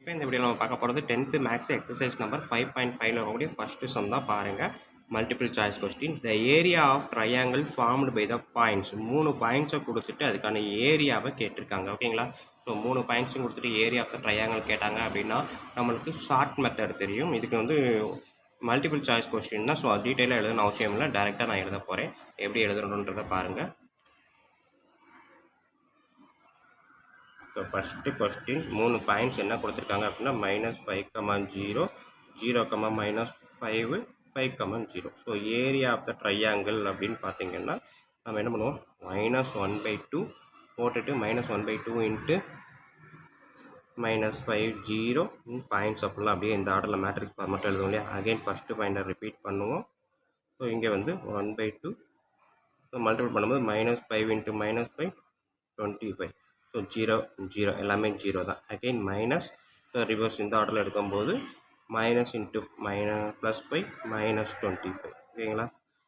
இப்போ இந்த வீடியோவில் நம்ம பார்க்க போகிறது 10th மேக்ஸ் எக்ஸசைஸ் நம்பர் 5.5ல இருக்கக்கூடிய ஃபஸ்ட்டு சம் தான் பாருங்கள். Multiple choice question. The area of triangle formed by the points. 3 பாயிண்ட்ஸை கொடுத்துட்டு அதுக்கான ஏரியாவை கேட்டிருக்காங்க. ஓகேங்களா? ஸோ 3 பாயிண்ட்ஸும் கொடுத்துட்டு ஏரியா ஆஃப் த ட்ரையாங்கிள் கேட்டாங்க அப்படின்னா நம்மளுக்கு ஷார்ட் மெத்தட் தெரியும். இதுக்கு வந்து மல்டிபிள் சாய்ஸ் கொஸ்டின் தான். ஸோ அது டீட்டெயிலாக எழுதணும் அவசியம் இல்லை. டேரெக்டாக நான் எழுத போகிறேன். எப்படி எழுதணுன்றதை பாருங்கள். ஸோ ஃபஸ்ட்டு கொஸ்டின் 3 பாயிண்ட்ஸ் என்ன கொடுத்துருக்காங்க அப்படின்னா -5, 0, 0, -5, 5, 0. So area of the triangle அப்படின்னு பார்த்தீங்கன்னா நம்ம என்ன பண்ணுவோம், -1/2 போட்டுட்டு -1/2 இன்ட்டு -5, 0 பாயிண்ட்ஸ் அப்படிலாம் அப்படியே இந்த ஆர்டரில் மேட்ரிக்ஸ் ஃபார்மேட் எழுதுவோம் இல்லையா. அகைன் ஃபஸ்ட்டு பாயிண்டை ரிப்பீட் பண்ணுவோம். ஸோ இங்கே வந்து 1/2 ஸோ மல்டிபிள் பண்ணும்போது -5 இன்ட்டு -5 25. ஸோ 0, 0 எல்லாமே 0 தான். அகெயின் மைனஸ் ரிவர்ஸ் இந்த ஆர்டரில் எடுக்கும்போது மைனஸ் இன்ட்டு +5 -25. ஓகேங்களா?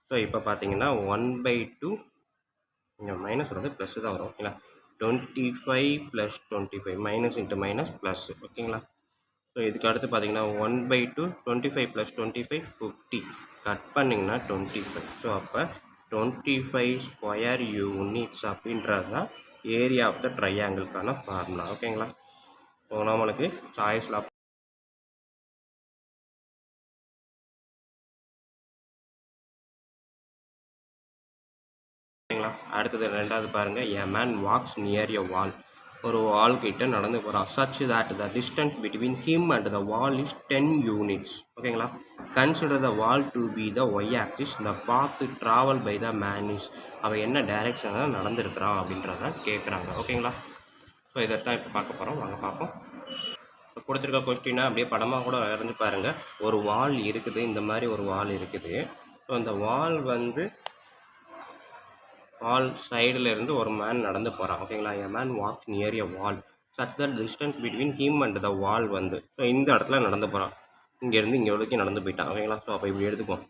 ஸோ இப்போ பார்த்தீங்கன்னா 1/2 இங்கே மைனஸ் வந்து ப்ளஸ் தான் வரும். ஓகேங்களா? 25 + 25 மைனஸ் இன்ட்டு மைனஸ் ப்ளஸ். ஓகேங்களா? ஸோ இதுக்கு அடுத்து பார்த்தீங்கன்னா 1/2 25 + 25 50 கட் பண்ணிங்கன்னா 25. ஸோ அப்போ 25 ஸ்கொயர் யூனிட்ஸ் அப்படின்றது தான் ஏரியா ஆஃப் த ட்ரையாங்கிள்கான ஃபார்முலா. ஓகேங்களா? ஸோ நம்மளுக்கு சாய்ஸில் ஓகேங்களா. அடுத்தது ரெண்டாவது பாருங்கள். A man walks near a wall. ஒரு வால் கிட்ட நடந்து போகிறான். Such that the distance between him and the wall is 10 units. ஓகேங்களா. Consider the wall to be the y axis. The path travel by the man is. அவன் என்ன டைரக்ஷனில் நடந்துருக்கிறான் அப்படின்றதான் கேட்குறாங்க. ஓகேங்களா. ஸோ இதை தான் இப்போ பார்க்க போகிறோம். வாங்க பார்ப்போம். இப்போ கொடுத்துருக்க கொஸ்டினை அப்படியே படமாக கூட வரைஞ்சு பாருங்கள். ஒரு வால் இருக்குது, இந்த மாதிரி ஒரு வால் இருக்குது. ஸோ அந்த வால் வந்து வால் சைடில் இருந்து ஒரு மேன் நடந்து போகிறான். ஓகேங்களா. A man walks near a wall such that distance between him and the wall வந்து ஸோ இந்த இடத்துல நடந்து போகிறான். இங்கேருந்து இங்கே வரைக்கும் நடந்து போயிட்டான். ஓகேங்களா. ஸோ அப்போ இப்படி எடுத்துக்குவோம்.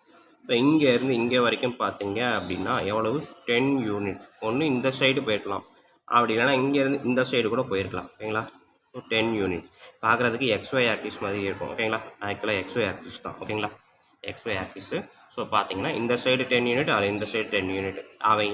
இப்போ இங்கேருந்து இங்கே வரைக்கும் பார்த்தீங்க அப்படின்னா எவ்வளவு 10 யூனிட்ஸ். ஒன்று இந்த சைடு போயிருக்கலாம், அப்படி இல்லைனா இங்கேருந்து இந்த சைடு கூட போயிருக்கலாம். ஓகேங்களா. ஸோ 10 யூனிட்ஸ் பார்க்குறதுக்கு எக்ஸ்ஒய் ஆக்சிஸ் மாதிரி இருக்கும். ஓகேங்களா. ஆக்சுவலாக எக்ஸ்ஒய் ஆக்சிஸ் தான். ஓகேங்களா. XY axis. ஸோ பார்த்தீங்கன்னா இந்த சைடு 10 யூனிட், அது இந்த சைடு 10 யூனிட். அவன்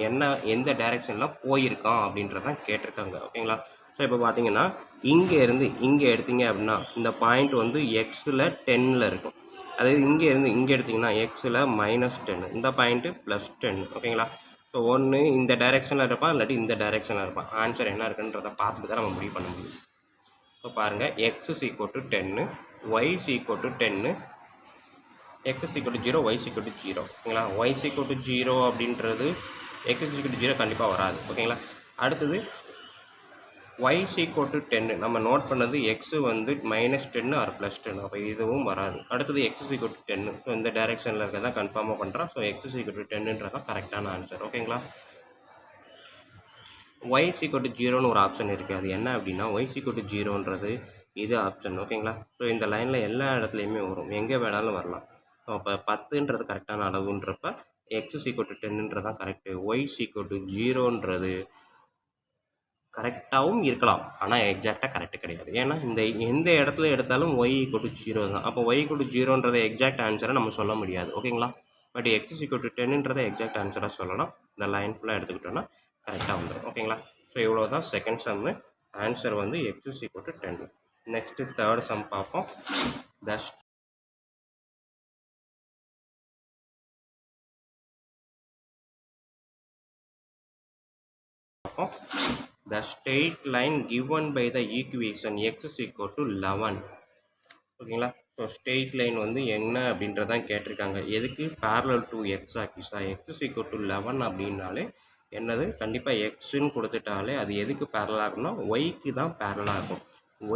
எந்த டைரெக்ஷனில் போயிருக்கான் அப்படின்றதான் கேட்டிருக்காங்க. ஓகேங்களா. ஸோ இப்போ பார்த்தீங்கன்னா இங்கேருந்து இங்கே எடுத்தீங்க அப்படின்னா இந்த பாயிண்ட் வந்து எக்ஸில் 10ல் இருக்கும். அதாவது இங்கேருந்து இங்கே எடுத்திங்கன்னா எக்ஸில் -10, இந்த பாயிண்ட்டு +10. ஓகேங்களா. ஸோ ஒன்று இந்த டைரெக்ஷனில் இருப்பான், இல்லாட்டி இந்த டைரெக்ஷனில் இருப்பான். ஆன்சர் என்ன இருக்குன்றதை பார்த்துட்டு தான் நம்ம முடிவு பண்ண முடியும். ஸோ பாருங்கள், x = 10, y = 10, x = 0, y = 0. ஓகேங்களா. y = 0 அப்படின்றது x = 0 கண்டிப்பாக வராது. ஓகேங்களா. அடுத்தது y = 10 நம்ம நோட் பண்ணது x வந்து -10 ஆர் +10, அப்போ இதுவும் வராது. அடுத்தது x = 10. ஸோ இந்த டைரெக்ஷனில் இருக்கிறதா கன்ஃபார்மாக பண்ணுறோம். ஸோ x = 10ன்றதான் கரெக்டான ஆன்சர். ஓகேங்களா. y = 0ன்னு ஒரு ஆப்ஷன் இருக்குது. அது என்ன அப்படின்னா y = 0ன்றது இது ஆப்ஷன். ஓகேங்களா. ஸோ இந்த லைனில் எல்லா இடத்துலையுமே வரும், எங்கே வேணாலும் வரலாம். ஸோ அப்போ 10ன்றது கரெக்டான அளவுன்றப்ப x = 10ன்றதான் கரெக்டு. y = 0ன்றது கரெக்டாகவும் இருக்கலாம், ஆனால் எக்ஸாக்டாக கரெக்டு கிடையாது. ஏன்னா இந்த எந்த இடத்துல எடுத்தாலும் y = 0 தான். அப்போ y = 0ன்றதை எக்ஸாக்ட் ஆன்சரை நம்ம சொல்ல முடியாது. ஓகேங்களா. பட் x = 10ன்றதை எக்ஸாக்ட் ஆன்சராக சொல்லலாம். இந்த லைன் ஃபுல்லாக எடுத்துக்கிட்டோன்னா கரெக்டாக வந்துடும். ஓகேங்களா. ஸோ இவ்வளோ தான் செகண்ட் சம்மு. ஆன்சர் வந்து x = 10. நெக்ஸ்ட்டு தேர்ட் சம் பார்ப்போம். The straight line given by the equation x = 11. ஓகேங்களா. ஸோ ஸ்ட்ரெயிட் லைன் வந்து என்ன அப்படின்றதான் கேட்டிருக்காங்க. எதுக்கு parallel to x axis. x = 11 அப்படின்னாலே என்னது, கண்டிப்பாக எக்ஸுன்னு கொடுத்துட்டாலே அது எதுக்கு பேரலாக இருக்கும்னா ஒய்க்கு தான் பேரலாக இருக்கும்.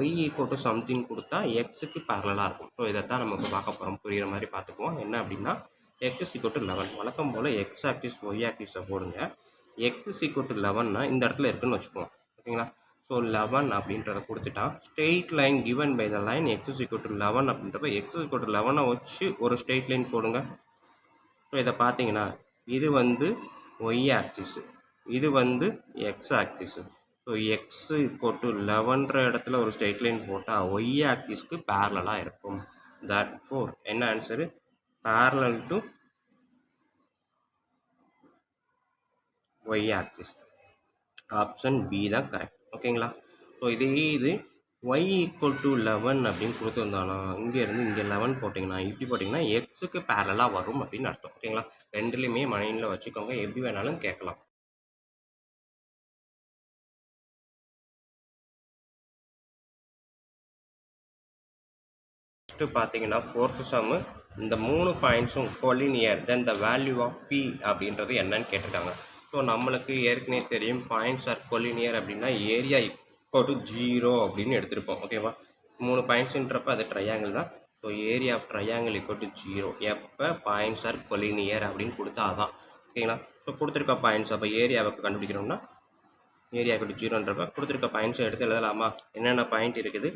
y = சம்திங் கொடுத்தா எக்ஸுக்கு பேரலாக இருக்கும். ஸோ இதைத்தான் நம்ம இப்போ பார்க்க போகிறோம். புரிகிற மாதிரி பார்த்துக்குவோம். என்ன அப்படின்னா x = 11. வழக்கம் போல் x ஆக்சிஸ் y ஆக்சிஸை போடுங்க. x = 11னா இந்த இடத்துல இருக்குன்னு வச்சுக்குவோம். ஓகேங்களா. ஸோ 11 அப்படின்றத கொடுத்துட்டா straight line given by the line x = 11 அப்படின்றப்ப x = 11 வச்சு ஒரு ஸ்ட்ரெயிட் லைன் போடுங்க. ஸோ இதை பார்த்தீங்கன்னா இது வந்து y ஆக்சிஸு, இது வந்து x axis. So X equal to 11 இடத்துல ஒரு ஸ்ட்ரெயிட் லைன் போட்டால் ஒய் ஆக்சிஸ்க்கு பேரலாக இருக்கும். தட் ஃபோர் என்ன answer? Parallel to Y axis. Option B தான் கரெக்ட். ஓகேங்களா? ஸோ இதே இது y ஈக்குவல் டு 11 அப்படின்னு கொடுத்துருந்தாலும் இங்கேருந்து இங்கே 11 போட்டிங்கன்னா இப்படி போட்டிங்கன்னா எக்ஸுக்கு பேரலாக வரும் அப்படின்னு அர்த்தம். ஓகேங்களா? ரெண்டுலேயுமே மைண்டில் வச்சுக்கோங்க, எப்படி வேணாலும் கேட்கலாம். நெக்ஸ்ட்டு பார்த்தீங்கன்னா ஃபோர்த்து சம்மு, இந்த 3 பாயிண்ட்ஸும் collinear then the value of p அப்படின்றது என்னன்னு கேட்டிருக்காங்க. ஸோ நம்மளுக்கு ஏற்கனவே தெரியும் பாயிண்ட்ஸ் ஆர் கொலினியர் அப்படின்னா ஏரியா ஈக்குவல் டு 0 அப்படின்னு எடுத்திருப்போம். ஓகேவா? 3 பாயிண்ட்ஸுன்றப்ப அது ட்ரையாங்கிள் தான். So area of triangle equal to 0 எப்போ பாயிண்ட்ஸ் ஆர் கொலினியர் அப்படின்னு கொடுத்தா தான். ஓகேங்களா? ஸோ கொடுத்துருக்க பாயிண்ட்ஸ் அப்போ ஏரியாவை கண்டுபிடிக்கணும்னா ஏரியா ஈக்குவல் டு 0ன்றப்ப கொடுத்துருக்க பாயிண்ட்ஸை எடுத்து எழுதலாமா? என்னென்ன பாயிண்ட் இருக்குது?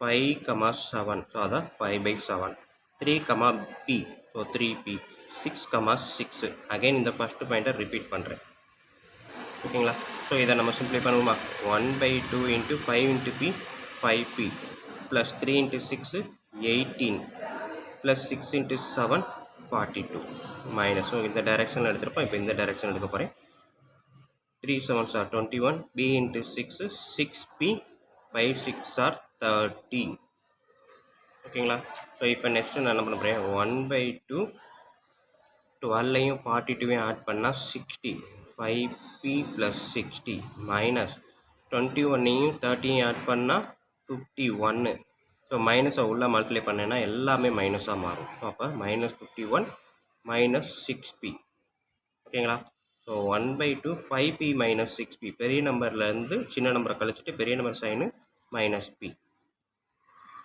5,7 ஸோ அதான் 5/7. 3, P ஸோ 3P. 6, 6 அகைன் இந்த ஃபஸ்ட்டு பாயிண்ட்டை ரிப்பீட் பண்ணுறேன். ஓகேங்களா? ஸோ இதை நம்ம சிம்பிளை பண்ணுவோமா? 1/2 into 5 into P 5P plus 3 into 6 18 plus 6 into 7 42 minus. So இந்த டைரெக்ஷனில் எடுத்துருப்போம். இப்போ இந்த டைரெக்ஷன் எடுக்க போகிறேன். 3 7s are 21. B into 6 is 6P. 5 6 are 30. ஓகேங்களா? ஸோ இப்போ நெக்ஸ்ட்டு நான் என்ன பண்ண போகிறேன்? 1/2 12ஐயும் 42ஐயும் ஆட் பண்ணால் 60. 5P ப்ளஸ் 60 மைனஸ் 21ஐயும் 30ஐயும் ஆட் பண்ணால் 51. ஸோ மைனஸை உள்ளே மல்டிப்ளை பண்ணேன்னா எல்லாமே மைனஸாக மாறும். ஸோ அப்போ -51 மைனஸ் 6P. ஓகேங்களா? So 1/2 5P minus 6P. பெரிய நம்பர்லேருந்து சின்ன நம்பரை கழிச்சிட்டு பெரிய நம்பர் சைனு மைனஸ் P.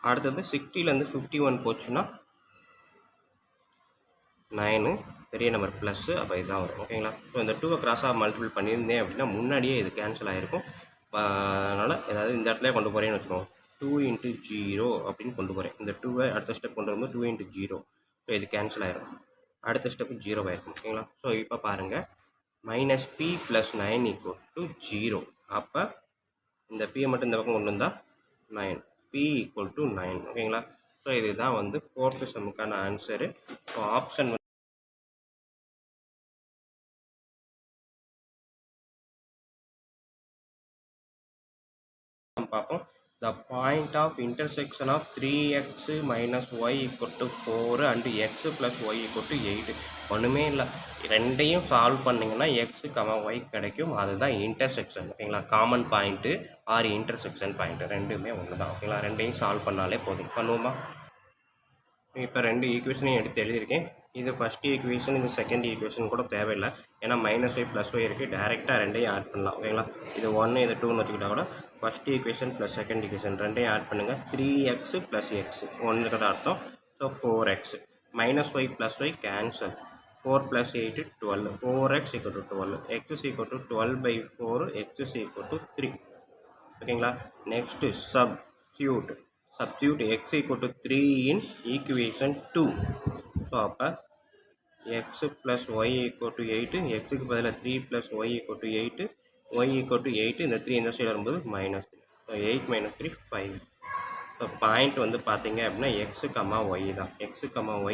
அடுத்தது 60லேருந்து 51 போச்சுன்னா 9 பெரிய நம்பர் ப்ளஸ்ஸு, அப்போ இதுதான் வரும். ஓகேங்களா? ஸோ இந்த 2வை கிராஸாக மல்டிபிள் பண்ணியிருந்தேன் அப்படின்னா முன்னாடியே இது கேன்சல் ஆகிருக்கும். அதனால் ஏதாவது இந்த இடத்துல கொண்டு போகிறேன்னு வச்சுக்கோங்க. 2 இன்ட்டு 0 அப்படின்னு கொண்டு போகிறேன். இந்த 2வை அடுத்த ஸ்டெப் கொண்டு வரும்போது 2 இன்ட்டு 0. ஸோ இது கேன்சல் ஆகிரும். அடுத்த ஸ்டெப்பு 0 ஆகிருக்கும். ஓகேங்களா? ஸோ இப்போ பாருங்கள், minus P plus 9 equal to 0. அப்போ இந்த P மட்டும் இந்த பக்கம் கொண்டு வந்தால் 9. P equal to 9. ஓகேங்களா? ஸோ இதுதான் வந்து ஃபோர்த்து சம்முக்கான ஆன்சரு. ஸோ ஆப்ஷன் பார்ப்போம். The point of intersection of 3x minus y equal to 4 and x plus y equal to 8. ஒன்றுமே இல்லை, ரெண்டையும் சால்வ் பண்ணிங்கன்னா x, y கிடைக்கும். அதுதான் இன்டர்செக்ஷன். ஓகேங்களா? Common point or intersection point ரெண்டுமே ஒன்று தான். ஓகேங்களா? ரெண்டையும் சால்வ் பண்ணாலே போதும். பண்ணுவோமா? இப்போ 2 ஈக்குவேஷனையும் எடுத்து எழுதியிருக்கேன். இது ஃபஸ்ட் ஈக்குவேஷன், இது செகண்ட் ஈக்குவேஷன் கூட தேவையில்லை. ஏன்னா -y +y இருக்குது, டேரெக்டாக ரெண்டையும் ஆட் பண்ணலாம். ஓகேங்களா? இது 1 இது 2ன்னு வச்சுக்கிட்டா கூட first equation plus second equation ரெண்டையும் ஆட் பண்ணுங்கள். 3x ப்ளஸ் x 1 அர்த்தம். So 4x -y +y cancel. 4 + 8 12. 4x = 12. x = 12/4. x = 3. ஓகேங்களா? Next substitute x = 3 in equation 2. So அப்போ x + y = 8. xக்கு பதிலாக 3 + y = 8. y = 8. இந்த 3 இந்த சைடு வரும்போது -3. ஸோ 8 - 3 5. ஸோ பாயிண்ட் வந்து பார்த்தீங்க அப்படின்னா x, y தான். x,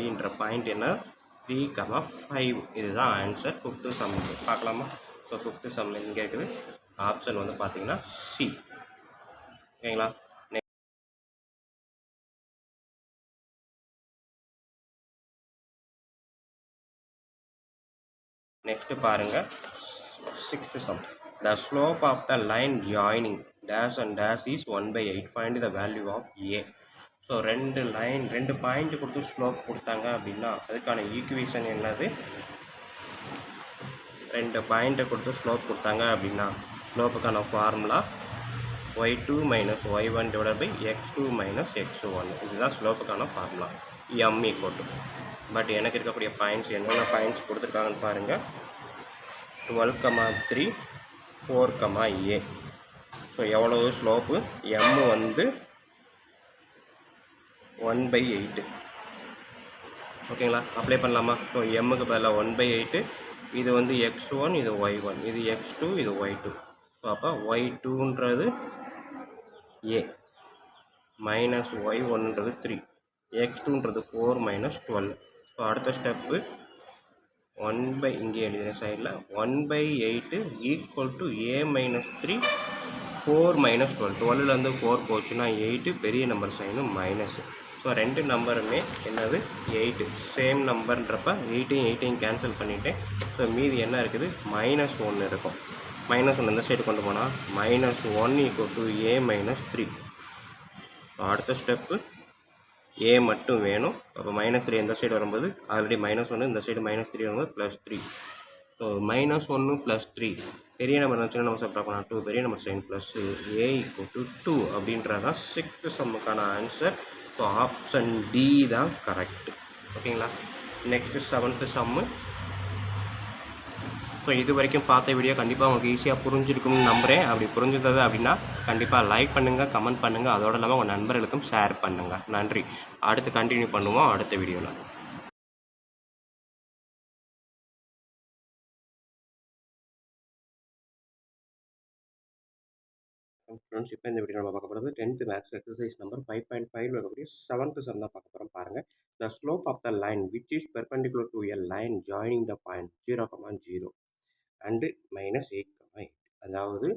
yன்ற பாயிண்ட் என்ன? 3, 5. இதுதான் ஆன்சர். ஃபிஃப்த்து சம் பார்க்கலாமா? ஸோ ஃபிஃப்த்து சம்மில் இங்கே இருக்குது. ஆப்ஷன் வந்து பார்த்தீங்கன்னா C. ஓகேங்களா? நெக்ஸ்ட்டு பாருங்கள், 6th sum. The slope of the line joining dash and dash is 1/8. Find the value of A. So ரெண்டு பாயிண்ட் கொடுத்து ஸ்லோப் கொடுத்தாங்க அப்படின்னா அதுக்கான ஈக்குவேஷன் என்னது? 2 பாயிண்ட்டை கொடுத்து ஸ்லோப் கொடுத்தாங்க அப்படின்னா ஸ்லோப்புக்கான formula y2 - y1 / x2 - x1. இதுதான் ஸ்லோப்புக்கான ஃபார்முலா. m = பட் எனக்கு இருக்கக்கூடிய பாயிண்ட்ஸ் என்னென்ன பாயிண்ட்ஸ் கொடுத்துருக்காங்கன்னு பாருங்கள். 12, 3, 4, A. ஸோ எவ்வளவு ஸ்லோப்பு? m வந்து 1/8. ஓகேங்களா? அப்ளை பண்ணலாமா? ஸோ எம்முக்கு பதிலாக 1/8. இது வந்து x1, இது y1, இது x2, இது y2. ஸோ அப்போ ஒய் டூன்றது ஏ மைனஸ் ஒய் ஒன்றது 3, எக்ஸ் டூன்றது 4 மைனஸ் 12. ஸோ அடுத்த ஸ்டெப்பு 1 பை இங்கே எழுதின சைடில் 1/8 equal to a minus 3 4 minus 12. 12லேருந்து 4 போச்சுன்னா 8, பெரிய நம்பர் சைனும் மைனஸ். ஸோ ரெண்டு நம்பருமே என்னது 8 சேம் நம்பர்ன்றப்ப 8ஐயும் கேன்சல் பண்ணிவிட்டேன். ஸோ மீதி என்ன இருக்குது -1 இருக்கும். -1 இந்த சைடு கொண்டு போனால் -1 equal to a minus 3. So அடுத்த ஸ்டெப்பு ஏ மட்டும் வேணும். அப்போ -3 இந்த சைடு வரும்போது ஆல்ரெடி -1 இந்த சைடு -3 வரும்போது +3. ஸோ -1 +3 பெரிய நம்பர் இருந்துச்சுன்னா நம்ம சப்ட்ராக்ட் பண்ணலாம். 2 பெரிய number sign plus a equal to 2 அப்படின்றதான் 6th சம்முக்கான ஆன்சர். ஸோ ஆப்ஷன் டி தான் கரெக்ட். ஓகேங்களா. Next 7th sum. ஸோ இது வரைக்கும் பார்த்த வீடியோ கண்டிப்பாக உங்களுக்கு ஈஸியாக புரிஞ்சிருக்கும்னு நம்புகிறேன். அப்படி புரிஞ்சுது அப்படின்னா கண்டிப்பாக லைக் பண்ணுங்கள், கமெண்ட் பண்ணுங்கள், அதோடு இல்லாமல் உங்கள் நண்பர்களுக்கும் ஷேர் பண்ணுங்கள். நன்றி. அடுத்து கண்டினியூ பண்ணுவோம் அடுத்த வீடியோவில். ஃப்ரெண்ட்ஸ், இப்போ இந்த வீடியோ நம்ம பார்க்க போகிறது 10th மேக்ஸ் எக்ஸசைஸ் நம்பர் 5.5 இருக்கக்கூடிய 7th சம் தான் பார்க்க போகிறோம். பாருங்கள். The slope of the line which is perpendicular to a line joining the point 0,0 and -8,8. அதாவது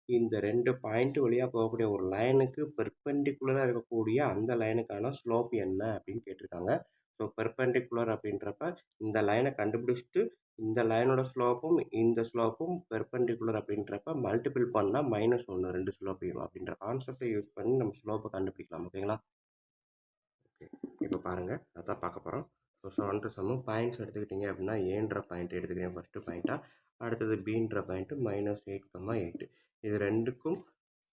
இந்த ரெண்டு பாயிண்ட் வழியாக போகக்கூடிய ஒரு லைனுக்கு பெர்பெண்டிகுலராக இருக்கக்கூடிய அந்த லைனுக்கான ஸ்லோப் என்ன அப்படின்னு கேட்டிருக்காங்க. ஸோ பெர்பெண்டிகுலர் அப்படின்றப்ப இந்த லைனை கண்டுபிடிச்சிட்டு இந்த லைனோட ஸ்லோப்பும் இந்த ஸ்லோப்பும் பெர்பெண்டிகுலர் அப்படின்றப்ப மல்டிபிள் பண்ணால் -1 ரெண்டு ஸ்லோப்பையும் அப்படின்ற கான்செப்டை யூஸ் பண்ணி நம்ம ஸ்லோப்பை கண்டுபிடிக்கலாம். ஓகேங்களா. ஓகே, இப்போ பாருங்கள் அதான் பார்க்க போகிறோம். ஸோ 7th சம்மு பாயிண்ட்ஸ் எடுத்துக்கிட்டிங்க அப்படின்னா ஏன்ற பாயிண்ட் எடுத்துக்கிறேன் ஃபஸ்ட்டு பாயிண்ட்டாக. அடுத்தது பீன்ற பாயிண்ட்டு -8,8. இது ரெண்டுக்கும்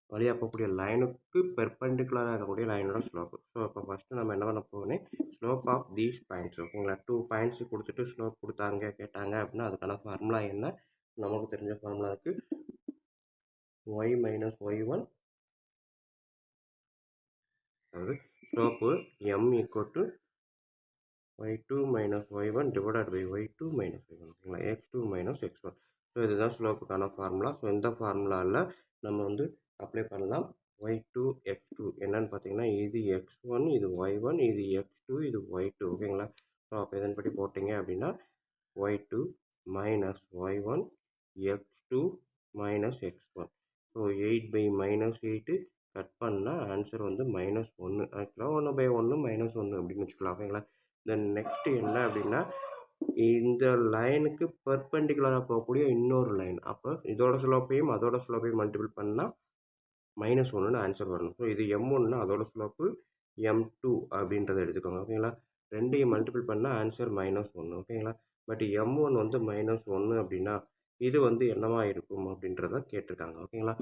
வழியாக போகக்கூடிய லைனுக்கு பெர்பெண்டிகுலராக இருக்கக்கூடிய லைனோட ஸ்லோப்பு. ஸோ இப்போ ஃபஸ்ட்டு நம்ம என்ன பண்ண போகணும், ஸ்லோப் ஆஃப் தீஸ் பாயிண்ட்ஸ். ஓகேங்களா. 2 பாயிண்ட்ஸ் கொடுத்துட்டு ஸ்லோப் கொடுத்தாங்க கேட்டாங்க அப்படின்னா அதுக்கான ஃபார்முலா என்ன, நமக்கு தெரிஞ்ச ஃபார்முலா இருக்குது. y மைனஸ் y1, அதாவது slope m equal to y2 minus y1 divided by y2 minus y1. ஓகேங்களா. x2 minus x1. ஸோ இதுதான் ஸ்லோப்புக்கான ஃபார்முலா. ஸோ இந்த ஃபார்முலாவில் நம்ம வந்து அப்ளை பண்ணலாம். y2 x2 என்னன்னு பார்த்தீங்கன்னா இது x1 இது y1 இது x2 இது y2. ஓகேங்களா. ஸோ அப்போ இதன்படி போட்டிங்க அப்படின்னா y2 minus y1 x2 minus x1. So 8/-8 cut பண்ணால் ஆன்சர் வந்து -1. ஆக்சுவலாக 1/1 -1 அப்படின்னு வச்சுக்கலாம். ஓகேங்களா. தென் நெக்ஸ்ட் என்ன அப்படின்னா இந்த லைனுக்கு பெர்பெண்டிகுலராக போகக்கூடிய இன்னொரு லைன். அப்போ இதோட ஸ்லோப்பையும் அதோட ஸ்லோப்பையும் மல்டிபிள் பண்ணால் -1ன்னு ஆன்சர் வரணும். ஸோ இது m1னா அதோட ஸ்லோப்பு m2 அப்படின்றத எடுத்துக்கோங்க. ஓகேங்களா. ரெண்டையும் மல்டிபிள் பண்ணால் ஆன்சர் -1. ஓகேங்களா. பட் m1 வந்து -1 அப்படின்னா இது வந்து என்னவா இருக்கும் அப்படின்றத கேட்டிருக்காங்க. ஓகேங்களா.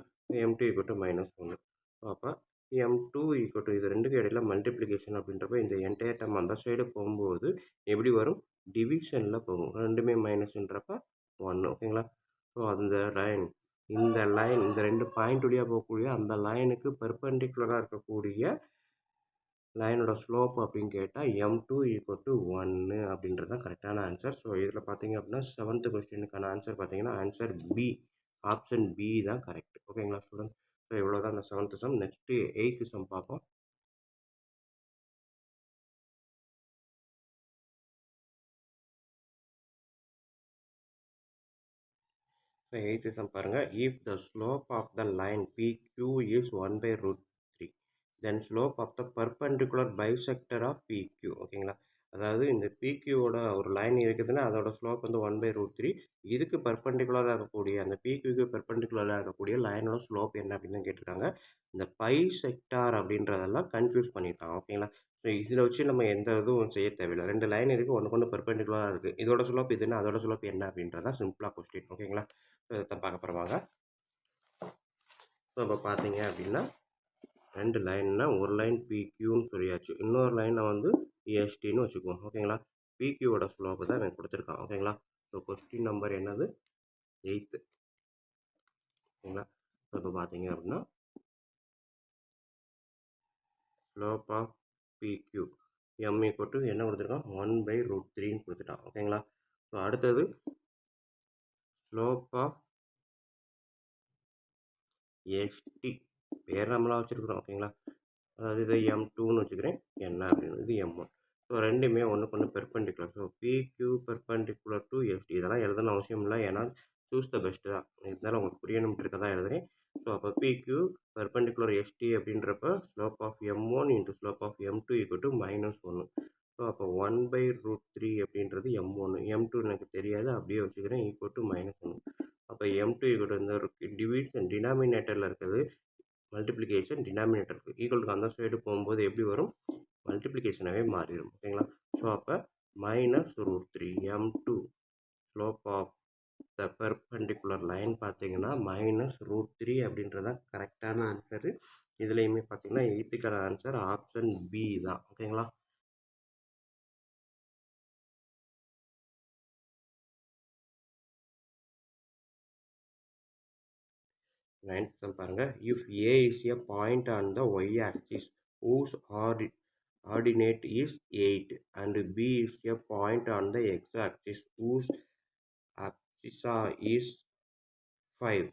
m2 = -1. அப்போ m2 = இது ரெண்டுக்கும் இடையில மல்டிப்ளிகேஷன் அப்படின்றப்ப இந்த என்டையர் டேர்ம் அந்த சைடு போகும்போது எப்படி வரும், டிவிஷனில் போகும். ரெண்டுமே மைனஸ்ன்றப்ப 1. ஓகேங்களா. ஸோ அந்த லைன் இந்த ரெண்டு பாயிண்ட் வழியாக போகக்கூடிய அந்த லைனுக்கு பெர்பெண்டிகுலராக இருக்கக்கூடிய லைனோட ஸ்லோப் அப்படின்னு கேட்டால் m2 = 1 அப்படின்றது தான் கரெக்டான ஆன்சர். ஸோ இதில் பார்த்தீங்க அப்படின்னா 7th கொஸ்டினுக்கான ஆன்சர் பார்த்தீங்கன்னா ஆன்சர் பி, ஆப்ஷன் பி தான் கரெக்ட். ஓகேங்களா ஸ்டூடெண்ட். ஸோ இவ்வளோ தான் அந்த 7th sum. Next 8th sum பார்ப்போம். ஸோ 8th சம் பாருங்கள். If the slope of the line PQ is 1/√3 then slope of the perpendicular bisector of PQ. ஓகேங்களா. அதாவது இந்த PQவோட ஒரு லைன் இருக்குதுன்னா அதோட ஸ்லோப் வந்து 1/√3. இதுக்கு பர்பெண்டிகுலராக இருக்கக்கூடிய அந்த PQக்கு பர்பெண்டிகுலராக இருக்கக்கூடிய லைனோட ஸ்லோப் என்ன அப்படின்னு கேட்டிருக்காங்க. இந்த பைசெக்டார் அப்படின்றதெல்லாம் கன்ஃபியூஸ் பண்ணியிருக்காங்க. ஓகேங்களா. ஸோ இதில் வச்சு நம்ம எந்த இதுவும் செய்ய தேவையில்லை. ரெண்டு லைன் இருக்குது, ஒன்றுக்கு ஒன்று பெர்பெண்டிகுலராக இருக்குது. இதோட ஸ்லோப் இதுன்னா அதோட ஸ்லோப் என்ன அப்படின்றதான் சிம்பிளாக கொஸ்டின். ஓகேங்களா. இதை பார்க்க போகிறவாங்க. ஸோ இப்போ பார்த்தீங்க அப்படின்னா ரெண்டு லைன்னா ஒரு லைன் PQன்னு சொல்லியாச்சு, இன்னொரு லைனை வந்து ESTன்னு வச்சுக்குவோம். ஓகேங்களா. PQவோட ஸ்லோப்பு தான் எனக்கு கொடுத்துருக்கான். ஓகேங்களா. ஸோ கொஸ்டின் நம்பர் என்னது 8th. ஓகேங்களா. ஸோ இப்போ பார்த்தீங்க அப்படின்னா ஸ்லோப் ஆஃப் PQ m = என்ன கொடுத்துருக்கான் 1/√3ன்னு கொடுத்துட்டான். ஓகேங்களா. ஸோ அடுத்தது ஸ்லோப் ஆஃப் எஸ்டி பேர் நம்மளாக வச்சுருக்குறோம் ஓகேங்களா. அதாவது இதை M2ன்னு வச்சுக்கிறேன், என்ன அப்படின்றது M1. ஸோ ரெண்டுமே ஒன்றுக்கு ஒன்று perpendicular. So PQ perpendicular to ST இதெல்லாம் எழுதணும் அவசியம் இல்லை, ஏன்னா சூஸ் த பெஸ்ட்டு தான். இருந்தாலும் உங்களுக்கு புரியணும்ட்டு இருக்க தான் எழுதுறேன். ஸோ அப்போ PQ பெர்பெண்டிகுலர் எஸ்டி அப்படின்றப்ப slope of M1 into slope of M2 equal to -1. So அப்போ 1/√3 அப்படின்றது M1. M2 எனக்கு தெரியாது, அப்படியே வச்சுக்கிறேன், ஈக்குவல் டு -1. அப்போ M2 ஈக்குவல் டு இந்த டிவிஷன் டினாமினேட்டரில் இருக்கிறது மல்டிப்ளிகேஷன் டினாமினேட்டருக்கு ஈக்குவலுக்கு அந்த சைடு போகும்போது எப்படி வரும், மல்டிப்ளிகேஷனாகவே மாறிடும் ஓகேங்களா. ஸோ அப்போ -√3 M2 slope of the perpendicular line பார்த்தீங்கன்னா -√3 அப்படின்றது தான் கரெக்டான ஆன்சரு. இதுலேயுமே பார்த்தீங்கன்னா 8க்கான ஆன்சர் ஆப்ஷன் பி தான் ஓகேங்களா. நைன்த் சம் பாருங்க. If A is a point on the y axis whose ordinate is 8 and B is a point on the x axis whose axis is 5,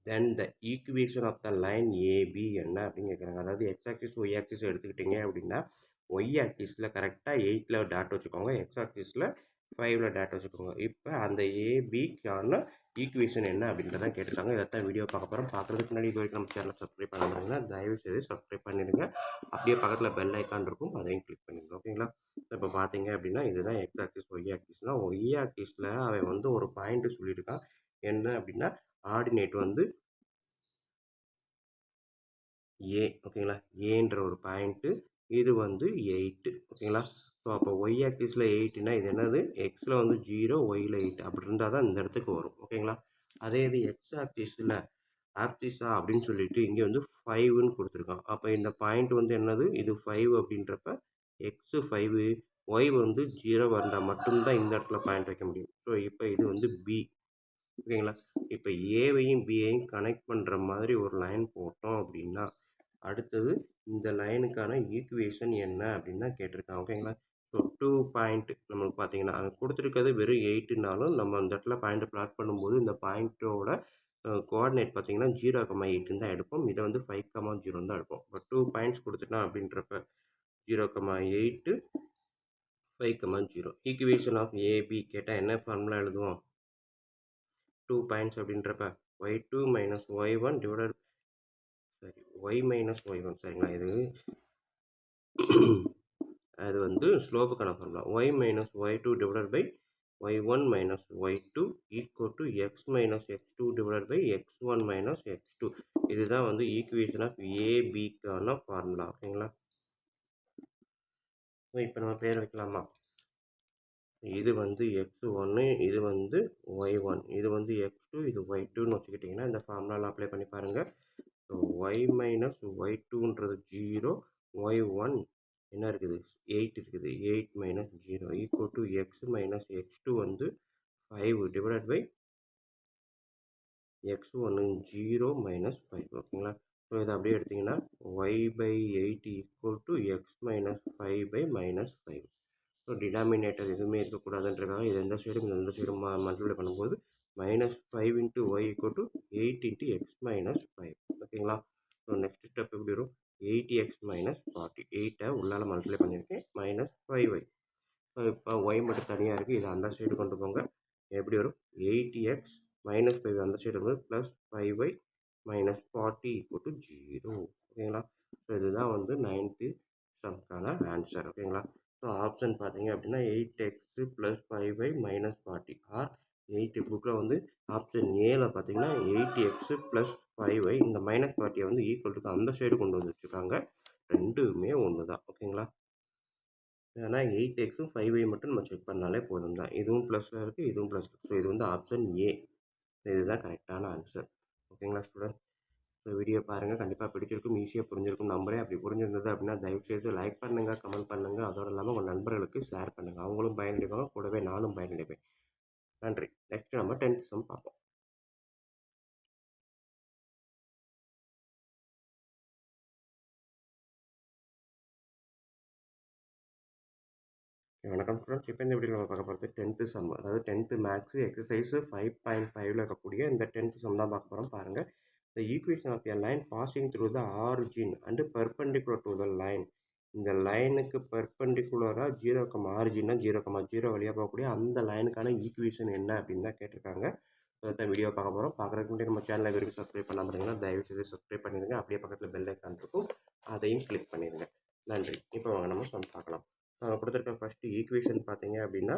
then the equation of the line AB என்ன அப்படின்னு கேட்குறாங்க. அதாவது x axis y axis எடுத்துக்கிட்டீங்க அப்படின்னா y ஆக்சிஸில் கரெக்டாக 8ல் dot வச்சுக்கோங்க, x ஆக்சிஸில் 5ல் dot வச்சுக்கோங்க. இப்போ அந்த ஏபிக்கான ஈக்குவேஷன் என்ன அப்படின்றத கேட்டிருக்காங்க. இதைத்தான் வீடியோ பார்க்க போகிறோம். பார்க்குறதுக்கு முன்னாடி இது வரைக்கும் நம்ம சேனலை சப்ஸ்கிரைப் பண்ணிடுங்க, தயவு செய்து சப்ஸ்கிரைப் பண்ணிடுங்க. அப்படியே பக்கத்தில் பெல் ஐக்கான் இருக்கும், அதையும் கிளிக் பண்ணிடுங்க ஓகேங்களா. இப்போ பார்த்தீங்க அப்படின்னா இதுதான் x ஆக்சிஸ் y ஆக்சிஸ்னால் y ஆக்சிஸில் அவன் வந்து ஒரு பாயிண்ட் சொல்லியிருக்கான். என்ன அப்படின்னா ஆர்டினேட் வந்து ஏ ஓகேங்களா. ஏன்ற ஒரு பாயிண்ட்டு, இது வந்து 8 ஓகேங்களா. ஸோ அப்போ ஒய் ஆக்சிஸில் 8னா இது என்னது, எக்ஸில் வந்து 0 ஒய்யில் 8 அப்படி இருந்தால் தான் இந்த இடத்துக்கு வரும் ஓகேங்களா. அதே இது எக்ஸ் ஆக்சிஸில் ஆப்சிஸா அப்படின்னு சொல்லிட்டு இங்கே வந்து 5ன்னு கொடுத்துருக்கான். அப்போ இந்த பாயிண்ட் வந்து என்னது, இது 5 அப்படின்றப்ப எக்ஸு 5 ஒய் வந்து 0 வந்தால் மட்டும்தான் இந்த இடத்துல பாயிண்ட் வைக்க முடியும். ஸோ இப்போ இது வந்து பி ஓகேங்களா. இப்போ ஏவையும் பியையும் கனெக்ட் பண்ணுற மாதிரி ஒரு லைன் போட்டோம் அப்படின்னா அடுத்தது இந்த லைனுக்கான ஈக்குவேஷன் என்ன அப்படின்னு தான் கேட்டிருக்காங்க ஓகேங்களா. ஸோ 2 பாயிண்ட் நம்மளுக்கு பார்த்தீங்கன்னா அது கொடுத்துருக்கிறது வெறும் 8னாலும் நம்ம அந்த இடத்துல பாயிண்ட் பிளாட் பண்ணும்போது இந்த பாயிண்ட்டோட கோஆர்டினேட் பார்த்தீங்கன்னா 0,8 தான் எடுப்போம். இதை வந்து 5,0 தான் எடுப்போம். இப்போ 2 பாயிண்ட்ஸ் கொடுத்துட்டோம் அப்படின்றப்ப 0,8 5,0 ஈக்குவேஷன் ஆஃப் ஏபி கேட்டால் என்ன ஃபார்முலா எழுதுவோம், 2 பாயிண்ட்ஸ் அப்படின்றப்ப y2 minus y1 divided y minus y1 சரிங்களா. இது அது வந்து ஸ்லோப்புக்கான formula y minus y2 divided by y1 minus y2 equal to x minus x2 divided by x1 minus x2. இதுதான் வந்து ஈக்குவேஷன் ஆஃப் ஏபிக்கான ஃபார்முலா ஓகேங்களா. இப்போ நம்ம பேர் வைக்கலாமா, இது வந்து x1, இது வந்து y1, இது வந்து x2, இது y2ன்னு வச்சுக்கிட்டிங்கன்னா இந்த ஃபார்முலாவில் அப்ளை பண்ணி பாருங்கள். ஸோ y மைனஸ் y2ன்றது 0, y1 என்ன இருக்குது 8 இருக்குது, 8 minus 0 equal to X minus x2 வந்து 5 டிவைடட் பை x1 0 மைனஸ் 5 ஓகேங்களா. ஸோ இதை அப்படியே எடுத்திங்கன்னா y/8 equal to X minus 5/-5. So denominator எதுவுமே இருக்கக்கூடாதுன்றதுக்காக இது எந்த சைடும் இந்த சைடும் மல்டிப்ளை பண்ணும்போது -5 into Y equal to 8 into X minus 5 ஓகேங்களா. ஸோ நெக்ஸ்ட் ஸ்டெப் எப்படி வரும், 80x மைனஸ் 40, 8 உள்ளால் மல்டிப்ளை பண்ணியிருக்கேன் -5y. ஸோ இப்போ ஒய் மட்டும் தனியாக இருக்குது, இதை அந்த சைடு கொண்டு போங்க, எப்படி வரும் 80x மைனஸ் 5 அந்த சைடு வந்து plus 5y minus 40 equal to 0 ஓகேங்களா. ஸோ இதுதான் வந்து 9th சம்க்கான ஆன்சர் ஓகேங்களா. ஸோ ஆப்ஷன் பார்த்தீங்க அப்படின்னா 8x plus 5y minus 40 R 8 புக்கில் வந்து ஆப்ஷன் ஏல பார்த்தீங்கன்னா 80x ப்ளஸ் 5y இந்த மைனஸ் 40 வந்து ஈக்குவல் டு அந்த சைடு கொண்டு வந்து வச்சுருக்காங்க. ரெண்டுமே ஒன்று தான் ஓகேங்களா. ஏன்னா 8xம் 5y மட்டும் நம்ம செக் பண்ணாலே போதும் தான். இதுவும் ப்ளஸ்ஸாக இருக்குது, இதுவும் ப்ளஸ். ஸோ இது வந்து ஆப்ஷன் ஏ, இதுதான் கரெக்டான ஆன்சர் ஓகேங்களா ஸ்டூடெண்ட். ஸோ வீடியோ பாருங்கள், கண்டிப்பாக பிடிச்சிருக்கும், ஈஸியாக புரிஞ்சிருக்கும் நம்புறேன். அப்படி புரிஞ்சிருந்தது அப்படின்னா தயவுசெய்து லைக் பண்ணுங்கள், கமெண்ட் பண்ணுங்கள், அதோடு இல்லாமல் உங்கள் நண்பர்களுக்கு ஷேர் பண்ணுங்கள், அவங்களும் பயனடைவாங்க, கூடவே நானும் பயனடைவேன். நன்றி. நெக்ஸ்ட் நம்ம 10th சம் பார்ப்போம். வணக்கம் ஸ்டூடெண்ட்ஸ். இப்போ இந்த வீடியோவில் நம்ம பார்க்க போகிறது 10th சம், அதாவது 10th மேக்ஸ் எக்ஸசைஸ் 5.5ல் இருக்கக்கூடிய இந்த 10th சம் தான் பார்க்க போகிறோம். பாருங்கள், the equation of a line passing through the origin and perpendicular to the line. இந்த லைனுக்கு பெர்பெண்டிகுலராக 0, ஆரிஜின்னா 0,0 வழியாக போகக்கூடிய அந்த லைனுக்கான ஈக்குவேஷன் என்ன அப்படின்னு தான் கேட்டிருக்காங்க. அதான் வீடியோ பார்க்க போகிறோம். பார்க்குறதுக்கு முன்னாடி நம்ம சேனலை வரைக்கும் சப்ஸ்கிரைப் பண்ணாமல் இருந்தீங்கன்னா தயவுசெய்து சப்ஸ்கிரைப் பண்ணிடுங்க. அப்படியே பக்கத்தில் பெல் ஐக்கான் இருக்கும், அதையும் கிளிக் பண்ணிடுங்க. நன்றி. இப்போ வாங்க நம்ம சம் பார்க்கலாம். கொடுத்துருக்க ஃபஸ்ட்டு ஈக்குவேஷன் பார்த்தீங்க அப்படின்னா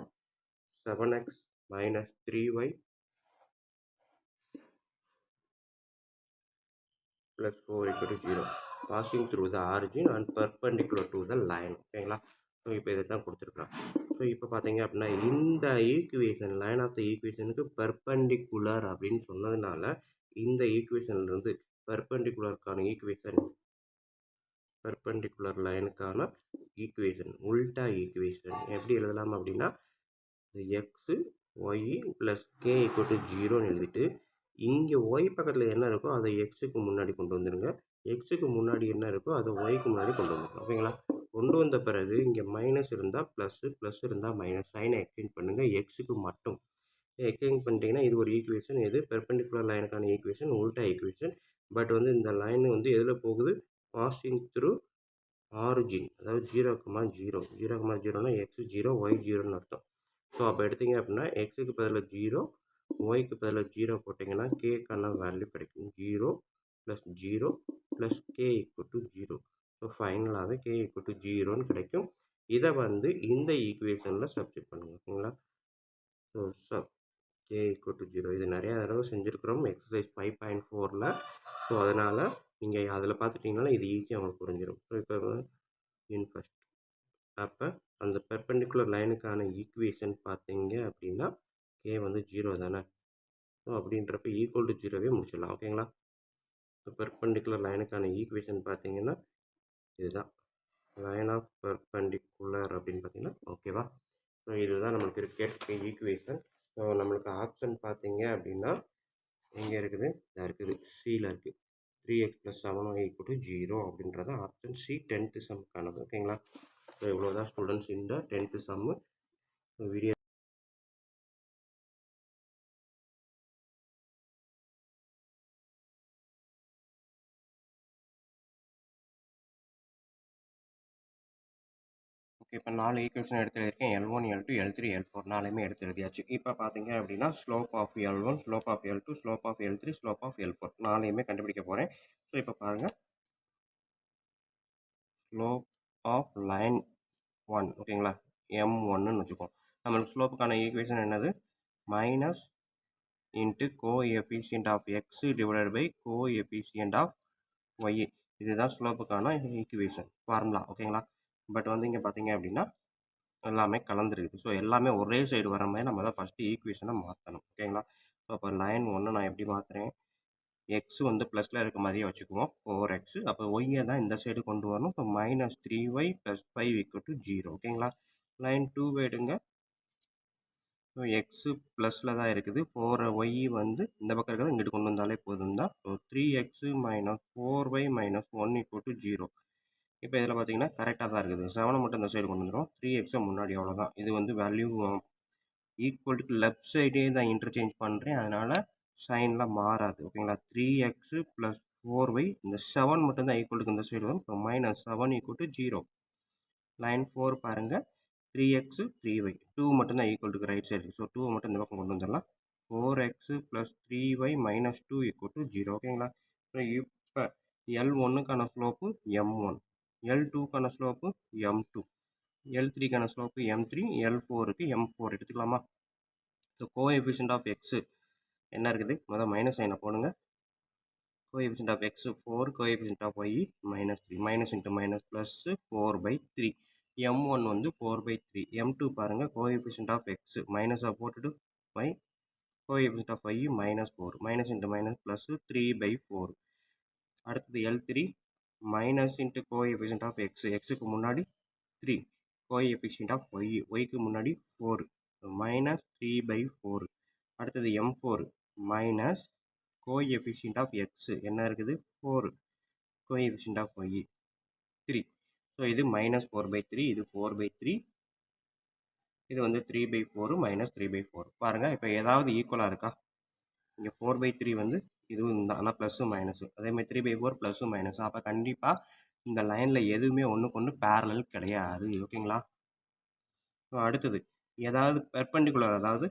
7x minus 3y plus 4 equal to 0 passing through the origin and perpendicular to the line. ஓகேங்களா? ஸோ இப்போ இதை தான் கொடுத்துருக்குறான். ஸோ இப்போ பார்த்தீங்க அப்படின்னா இந்த ஈக்குவேஷன் லைன் ஆஃப் த ஈக்குவேஷனுக்கு பெர்பெண்டிகுலர் அப்படின்னு சொன்னதுனால இந்த ஈக்குவேஷன்லேருந்து பெர்பெண்டிகுலருக்கான ஈக்குவேஷன் பெர்பெண்டிகுலர் லைனுக்கான ஈக்குவேஷன் உல்டா ஈக்குவேஷன் எப்படி எழுதலாம் அப்படின்னா x y plus k equal to 0ன்னு எழுதிட்டு இங்கே ஒய் பக்கத்தில் என்ன இருக்கோ அதை எக்ஸுக்கு முன்னாடி கொண்டு வந்துடுங்க. எக்ஸுக்கு முன்னாடி என்ன இருக்கோ அதை ஒய்க்கு முன்னாடி கொண்டு வந்துடுங்க. ஓகேங்களா? கொண்டு வந்த பிறகு இங்கே மைனஸ் இருந்தால் ப்ளஸ்ஸு, ப்ளஸ் இருந்தால் மைனஸ், சைனை எக்ஸ்சேஞ்ச் பண்ணுங்கள் எக்ஸுக்கு மட்டும். எக்ஸ்சேஞ்ச் பண்ணிட்டீங்கன்னா இது ஒரு ஈக்குவேஷன், இது பெர்பெண்டிகுலர் லைனுக்கான ஈக்குவேஷன், உல்டா ஈக்குவேஷன். பட் வந்து இந்த லைன் வந்து எதில் போகுது? பாசிங் த்ரூ ஆரிஜின், அதாவது 0,0 0,0னா எக்ஸ் 0 ஒய் 0ன்னு அர்த்தம். ஸோ அப்போ எடுத்தீங்க அப்படின்னா எக்ஸுக்கு பதில் 0 ஒய்க்கு பதில் 0 போட்டிங்கன்னா கேக்கான வேல்யூ கிடைக்கும். 0 + 0 + k = 0. ஸோ ஃபைனலாகவே k = 0ன்னு கிடைக்கும். இதை வந்து இந்த ஈக்குவேஷனில் சப்ஸ்டிட் பண்ணுங்கள். ஓகேங்களா? So k = 0. இது நிறையா தடவை செஞ்சுருக்கிறோம் எக்ஸசைஸ் 5.4ல். ஸோ அதனால் நீங்கள் அதில் பார்த்துட்டிங்கனால இது ஈஸியாக உங்களுக்கு புரிஞ்சிடும். ஸோ இப்போ இன் ஃபஸ்ட் அப்போ அந்த பெர்பெண்டிகுலர் லைனுக்கான ஈக்குவேஷன் பார்த்தீங்க அப்படின்னா k வந்து 0 தானே. ஸோ அப்படின்றப்ப ஈக்குவல் டு 0வே முடிச்சிடலாம். ஓகேங்களா? ஸோ பெர்பெண்டிகுலர் லைனுக்கான ஈக்குவேஷன் பார்த்தீங்கன்னா இதுதான் லைன் ஆஃப் பெர்பெண்டிகுலர் அப்படின்னு பார்த்தீங்கன்னா ஓகேவா? ஸோ இதுதான் நம்மளுக்கு கேட்ட ஈக்குவேஷன். ஸோ நம்மளுக்கு ஆப்ஷன் பார்த்தீங்க அப்படின்னா எங்கே இருக்குது? இதாக இருக்குது, சியில் இருக்குது. 3x + 7y = 0 அப்படின்றது ஆப்ஷன் சி 10th சம்முக்கானது. ஓகேங்களா? ஸோ இவ்வளோதான் ஸ்டூடெண்ட்ஸ் இந்த 10th சம்மு. Video okay. இப்போ 4 ஈக்குவேஷன் எடுத்து எழுதியிருக்கேன். L1, L2, L3, L4 நாலுமே எடுத்து எழுதியாச்சு. இப்போ பார்த்தீங்க அப்படின்னா slope of L1, slope of L2, slope of L3, slope of L4 நாலையுமே கண்டுபிடிக்க போகிறேன். ஸோ இப்போ பாருங்கள், ஸ்லோப் ஆஃப் லைன் 1 ஓகேங்களா, M1ன்னு வச்சுக்கோம். நம்மளுக்கு ஸ்லோப்புக்கான ஈக்குவேஷன் என்னது? Minus into coefficient of X divided by coefficient of Y. இதுதான் ஸ்லோப்புக்கான ஈக்குவேஷன் ஃபார்முலா. ஓகேங்களா? பட் வந்து இங்கே பார்த்தீங்க அப்படின்னா எல்லாமே கலந்துருக்குது. ஸோ எல்லாமே ஒரே சைடு வர மாதிரி நம்ம தான் ஃபஸ்ட்டு ஈக்குவேஷனை மாற்றணும். ஓகேங்களா? ஸோ அப்போ லைன் 1 நான் எப்படி மாற்றுறேன்? எக்ஸ் வந்து ப்ளஸில் இருக்க மாதிரியே வச்சுக்குவோம் 4x. அப்போ ஒய்யை தான் இந்த சைடு கொண்டு வரணும். So -3y + 5 = 0. ஓகேங்களா? லைன் 2 எடுங்க. ஸோ எக்ஸு ப்ளஸில் தான் இருக்குது, 4y வந்து இந்த பக்கம் இருக்கிறத இங்கிட்டு கொண்டு வந்தாலே போதும் தான். So 3x - 4y - 1 = 0. இப்போ இதில் பார்த்தீங்கன்னா கரெக்டாக தான் இருக்குது. 7 மட்டும் இந்த சைடு கொண்டு வந்துடும், 3x முன்னாடி அவ்வளோதான். இது வந்து வேல்யூ ஈக்குவல் டு லெஃப்ட் சைடே தான் இன்டர்சேஞ்ச் பண்ணுறேன், அதனால் சைனில் மாறாது. ஓகேங்களா? 3x + 4y, இந்த 7 மட்டும் தான் ஈக்குவலுக்கு இந்த சைடு வரும். இப்போ -7 = 0. லைன் 4 பாருங்கள், 3x 3y 2 மட்டும் தான் ஈக்குவலுக்கு ரைட் சைடு. ஸோ 2 மட்டும் இந்த பக்கம் கொண்டு வந்துடலாம். 4x + 3y - 2 = 0. ஓகேங்களா? ஸோ இப்போ L1க்கான ஸ்லோப்பு M1, L2க்கான ஸ்லோப்பு M2, L3க்கான ஸ்லோப்பு M3, L4க்கு M4 எடுத்துக்கலாமா? ஸோ கோஎஃபிஷியன்ட் ஆஃப் எக்ஸு என்ன இருக்குது? முதல் மைனஸ் சைனை போடுங்க. Coefficient of X 4, coefficient of Y -3, minus into minus plus 4/3. M1 வந்து 4/3. M2 பாருங்கள், கோஎஃபிஷியன்ட் ஆஃப் எக்ஸ் மைனஸாக போட்டுட்டு y, coefficient of y -4, minus into minus plus 3/4. அடுத்தது L3 minus into coefficient of X, எக்ஸுக்கு முன்னாடி 3, கோஎஃபிஷியன்ட் ஆஃப் ஒய், ஒய்க்கு முன்னாடி 4, -3/4. அடுத்தது M4 minus coefficient of X என்ன இருக்குது? 4, கோஎஃபிஷியன்ட் ஆஃப் ஒய் 3. ஸோ இது -4/3, இது 4/3, இது வந்து 3/4 -3/4. பாருங்கள், இப்போ ஏதாவது ஈக்குவலாக இருக்கா? இங்கே 4/3 வந்து இதுவும் தான், ஆனால் ப்ளஸ்ஸு மைனஸு. அதேமாதிரி 3/4 ப்ளஸ்ஸு மைனஸு. அப்போ கண்டிப்பாக இந்த லைனில் எதுவுமே ஒன்றுக்கு ஒன்று பேரலல் கிடையாது. ஓகேங்களா? ஸோ அடுத்தது ஏதாவது பெர்பெண்டிகுலர், அதாவது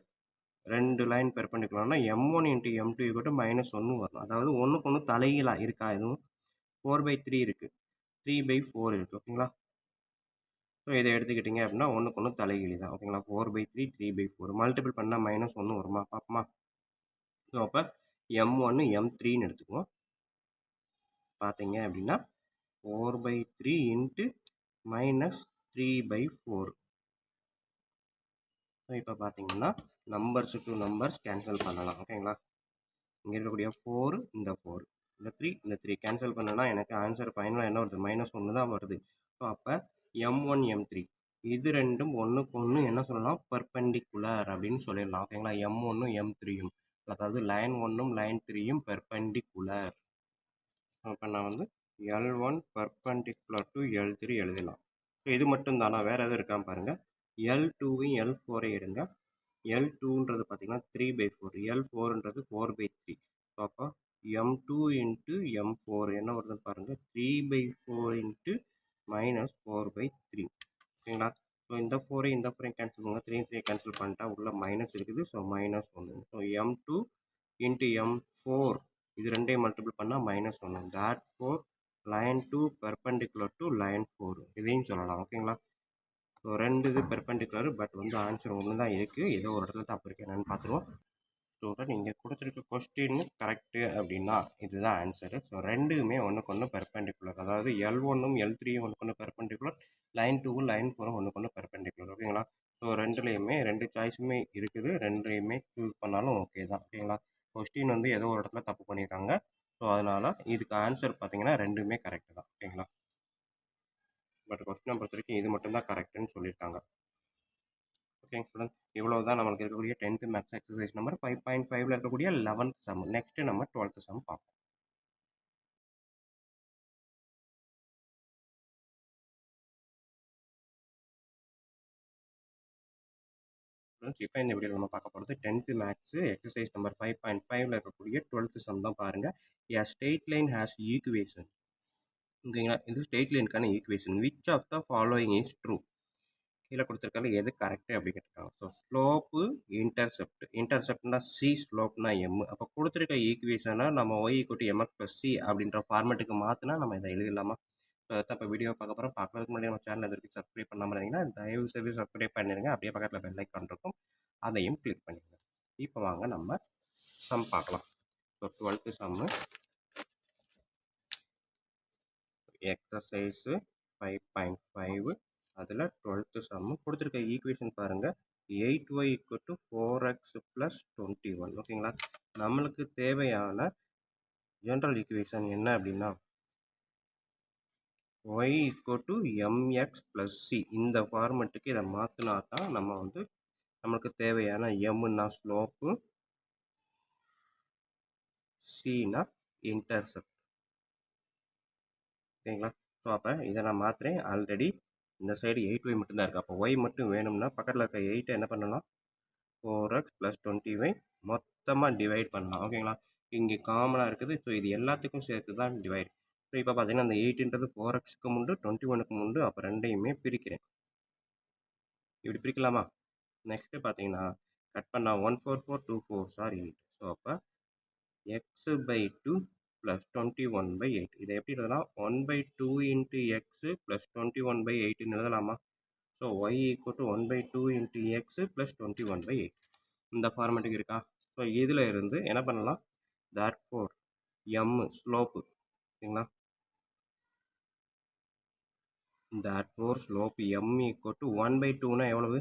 2 லைன் பெர்பெண்டிகுலர்னா M1 இன்ட்டு M2 -1 வரும். அதாவது ஒன்றுக்கு ஒன்று தலைகீழாக இருக்கா எதுவும்? 4/3 இருக்குது, 3/4 இருக்குது. ஓகேங்களா? ஸோ இதை எடுத்துக்கிட்டிங்க அப்படின்னா ஒன்றுக்கு ஒன்று தலைகீழி தான். ஓகேங்களா? 4/3 3/4 மல்டிபிள் பண்ணால் -1 வருமா? பார்ப்போமா? ஸோ அப்போ M1 M3ன்னு எடுத்துக்குவோம். பார்த்தீங்க அப்படின்னா 4/3 இன்ட்டு -3/4. ஸோ இப்போ பார்த்தீங்கன்னா நம்பர்ஸ் டு நம்பர்ஸ் கேன்சல் பண்ணலாம். ஓகேங்களா? இங்கே இருக்கக்கூடிய 4 இந்த 4 இந்த 3 இந்த 3 கேன்சல் பண்ணனா எனக்கு ஆன்சர் ஃபைனலாக என்ன வருது? -1 தான் வருது. ஸோ அப்போ M1 M3 இது ரெண்டும் ஒன்றுக்கு ஒன்று என்ன சொல்லலாம்? பெர்பெண்டிகுலர் அப்படின்னு சொல்லிடலாம். ஓகேங்களா? M1 M3யும், அதாவது லைன் 1ம் லைன் 3யும் பெர்பெண்டிகுலர். அப்போ நான் வந்து L1 பெர்பெண்டிகுலர் டு L3 எழுதலாம். ஸோ இது மட்டும் தானா? வேறு எதுவும் இருக்கான்னு பாருங்கள். L2வையும் L4ஐயும் எடுங்க. L2ன்றது பார்த்தீங்கன்னா 3/4, L4ன்றது 4/3. ஸோ அப்போ M2 இன்ட்டு M4 என்ன வருதுன்னு பாருங்கள், 3/4 இன்ட்டு -4/3. ஓகேங்களா? ஸோ இந்த 4ஐயும் இந்த 4ஐயும் கேன்சல் பண்ணுங்கள். 3 3 கேன்சல் பண்ணிட்டா உள்ள மைனஸ் இருக்குது. So -1. So M2 into M4 இது ரெண்டையும் மல்டிபிள் பண்ணால் -1. therefore line 2 perpendicular to line 4 இதையும் சொல்லலாம். ஓகேங்களா? ஸோ 2 இது பெர்பெண்டிகுலர், பட் வந்து ஆன்சர் ஒன்று தான் இருக்குது. ஏதோ ஒரு இடத்துல தப்பு இருக்குது, என்னென்னு பார்த்துருவோம். ஸ்டூடெண்ட் நீங்கள் கொடுத்துருக்க கொஸ்டின் கரெக்டு அப்படின்னா இதுதான் ஆன்சரு. ஸோ ரெண்டுமே ஒன்றுக்கு ஒன்று பெர்பெண்டிகுலர், அதாவது L1ம் L3யும் ஒன்றுக்கு ஒன்று பெர்பெண்டிகுலர், லைன் 2வும் லைன் 4ம் ஒன்றுக்கு ஒன்று பெர்பெண்டிகுலர். ஓகேங்களா? ஸோ ரெண்டுலேயுமே 2 சாய்ஸுமே இருக்குது, ரெண்டுலேயுமே சூஸ் பண்ணாலும் ஓகே தான். ஓகேங்களா? கொஸ்டின் வந்து ஏதோ ஒரு இடத்துல தப்பு பண்ணியிருக்காங்க. ஸோ அதனால் இதுக்கு ஆன்சர் பார்த்தீங்கன்னா ரெண்டுமே கரெக்டு தான். ஓகேங்களா? பட் கொஸ்டினை பொறுத்த வரைக்கும் இது மட்டும்தான் கரெக்டுன்னு சொல்லியிருக்காங்க. ஓகேங்க ஸ்டூடெண்ட், இவ்வளோ தான் நம்மளுக்கு இருக்கக்கூடிய 10th மேக்ஸ் எக்ஸசைஸ் நம்பர் 5.5ல் இருக்கக்கூடிய 11th சம். நெக்ஸ்ட்டு நம்ம 12th சம் பார்ப்போம். இப்போ இந்த வீடியோவில் நம்ம பார்க்க போகிறது 10th மேக்ஸ் எக்ஸசைஸ் நம்பர் 5.5ல் இருக்கக்கூடிய 12th சம் தான் பாருங்கள். A straight line has equation. ஓகேங்களா? இது ஸ்ட்ரெயிட் லைனுக்கான equation. Which of the following is true? கீழே கொடுத்துருக்காரு எது கரெக்டு அப்படி கேட்டிருக்காங்க. ஸோ ஸ்லோப்பு இன்டர்செப்ட்னா சி, ஸ்லோப்னா எம். அப்போ கொடுத்துருக்க ஈக்குவேஷனை நம்ம y equal m x plus c அப்படின்ற ஃபார்மேட்டுக்கு மாற்றினா நம்ம இதை எழுதிடலாமா? ஸோ இப்போ வீடியோ பார்க்க போகிறோம். பார்க்கறதுக்கு முன்னாடி நம்ம சேனல் எதுக்கு சப்ஸ்கிரைப் பண்ணாமல் இருந்தீங்கன்னா தயவு செய்து சப்ஸ்கிரைப் பண்ணிடுங்க. அப்படியே பக்கத்தில் பெல் ஐக்கான் இருக்கும், அதையும் கிளிக் பண்ணிடுங்க. இப்போ வாங்க நம்ம சம் பார்க்கலாம். ஸோ 12th சம்மு எக்ஸசைஸு 5.5, அதில் 12th சம்மு கொடுத்துருக்க ஈக்குவேஷன் பாருங்கள். 8y = 4x + 21. ஓகேங்களா? நம்மளுக்கு தேவையான ஜென்ரல் ஈக்குவேஷன் என்ன அப்படின்னா y = mx + c. இந்த ஃபார்மெட்டுக்கு இதை மாற்றினா தான் நம்ம வந்து நம்மளுக்கு தேவையான எம்னா ஸ்லோப்பு, சினா இன்டர்செப்ட். ஓகேங்களா? ஸோ அப்போ இதை நான் மாற்றுறேன். ஆல்ரெடி இந்த சைடு 8y மட்டும்தான் இருக்குது. அப்போ y மட்டும் வேணும்னா பக்கத்தில் இருக்க 8 என்ன பண்ணலாம்? 4x + 20y மொத்தமாக டிவைட் பண்ணலாம். ஓகேங்களா? இங்கே காமனாக இருக்குது. ஸோ இது எல்லாத்துக்கும் சேர்த்து தான் டிவைட். ஸோ இப்போ பார்த்தீங்கன்னா அந்த 8ன்றது 4xக்கு உண்டு, 21க்கு உண்டு. அப்போ ரெண்டையுமே பிரிக்கிறேன். இப்படி பிரிக்கலாமா? நெக்ஸ்ட்டு பார்த்தீங்கன்னா கட் பண்ணால் 1 4 4 2 4 சாரி 8. ஸோ அப்போ x/2 + 21/8. இதை எப்படி எழுதலாம்? 1/2 × x + 21/8ன்னு எழுதலாமா? So y = 1/2 × x + 21/8. இந்த ஃபார்மேட்டுக்கு இருக்கா? ஸோ இதில் இருந்து என்ன பண்ணலாம்? therefore m slope. ஓகேங்களா? therefore ஸ்லோப் m = 1/2னா எவ்வளவு?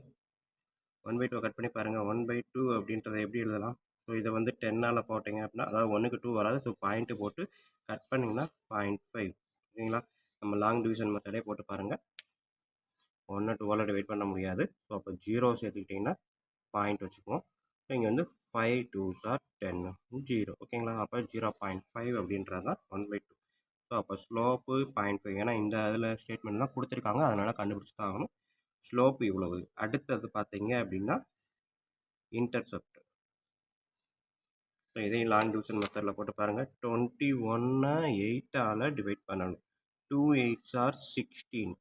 1/2 கட் பண்ணி பாருங்கள். 1/2 அப்படின்றத எப்படி எழுதலாம்? ஸோ இதை வந்து 10ஆல் போட்டிங்க அப்படின்னா, அதாவது 1க்கு 2 வராது. ஸோ பாயிண்ட்டு போட்டு கட் பண்ணிங்கன்னா 0.5. ஓகேங்களா? நம்ம லாங் டிவிஷன் மெத்தடே போட்டு பாருங்கள். 1 2ஆல் டிவைட் பண்ண முடியாது. ஸோ அப்போ 0 சேர்த்துக்கிட்டிங்கன்னா பாயிண்ட் வச்சுக்குவோம். ஸோ இங்கே வந்து 5 2s are 10 0. ஓகேங்களா? அப்போ 0.5 அப்படின்றது தான் 1/2. ஸோ அப்போ ஸ்லோப்பு 0.5. ஏன்னா இந்த இதில் ஸ்டேட்மெண்ட் தான் கொடுத்துருக்காங்க, அதனால் கண்டுபிடிச்சி தான் ஆகணும். ஸ்லோப் இவ்வளவு. அடுத்தது பார்த்தீங்க அப்படின்னா இன்டர்செப்ட். ஸோ இதையும் லாங் டிவிஷன் மெத்தடில் போட்டு பாருங்கள். 21 8ஆல் டிவைட் பண்ணணும். 2 8s are 16.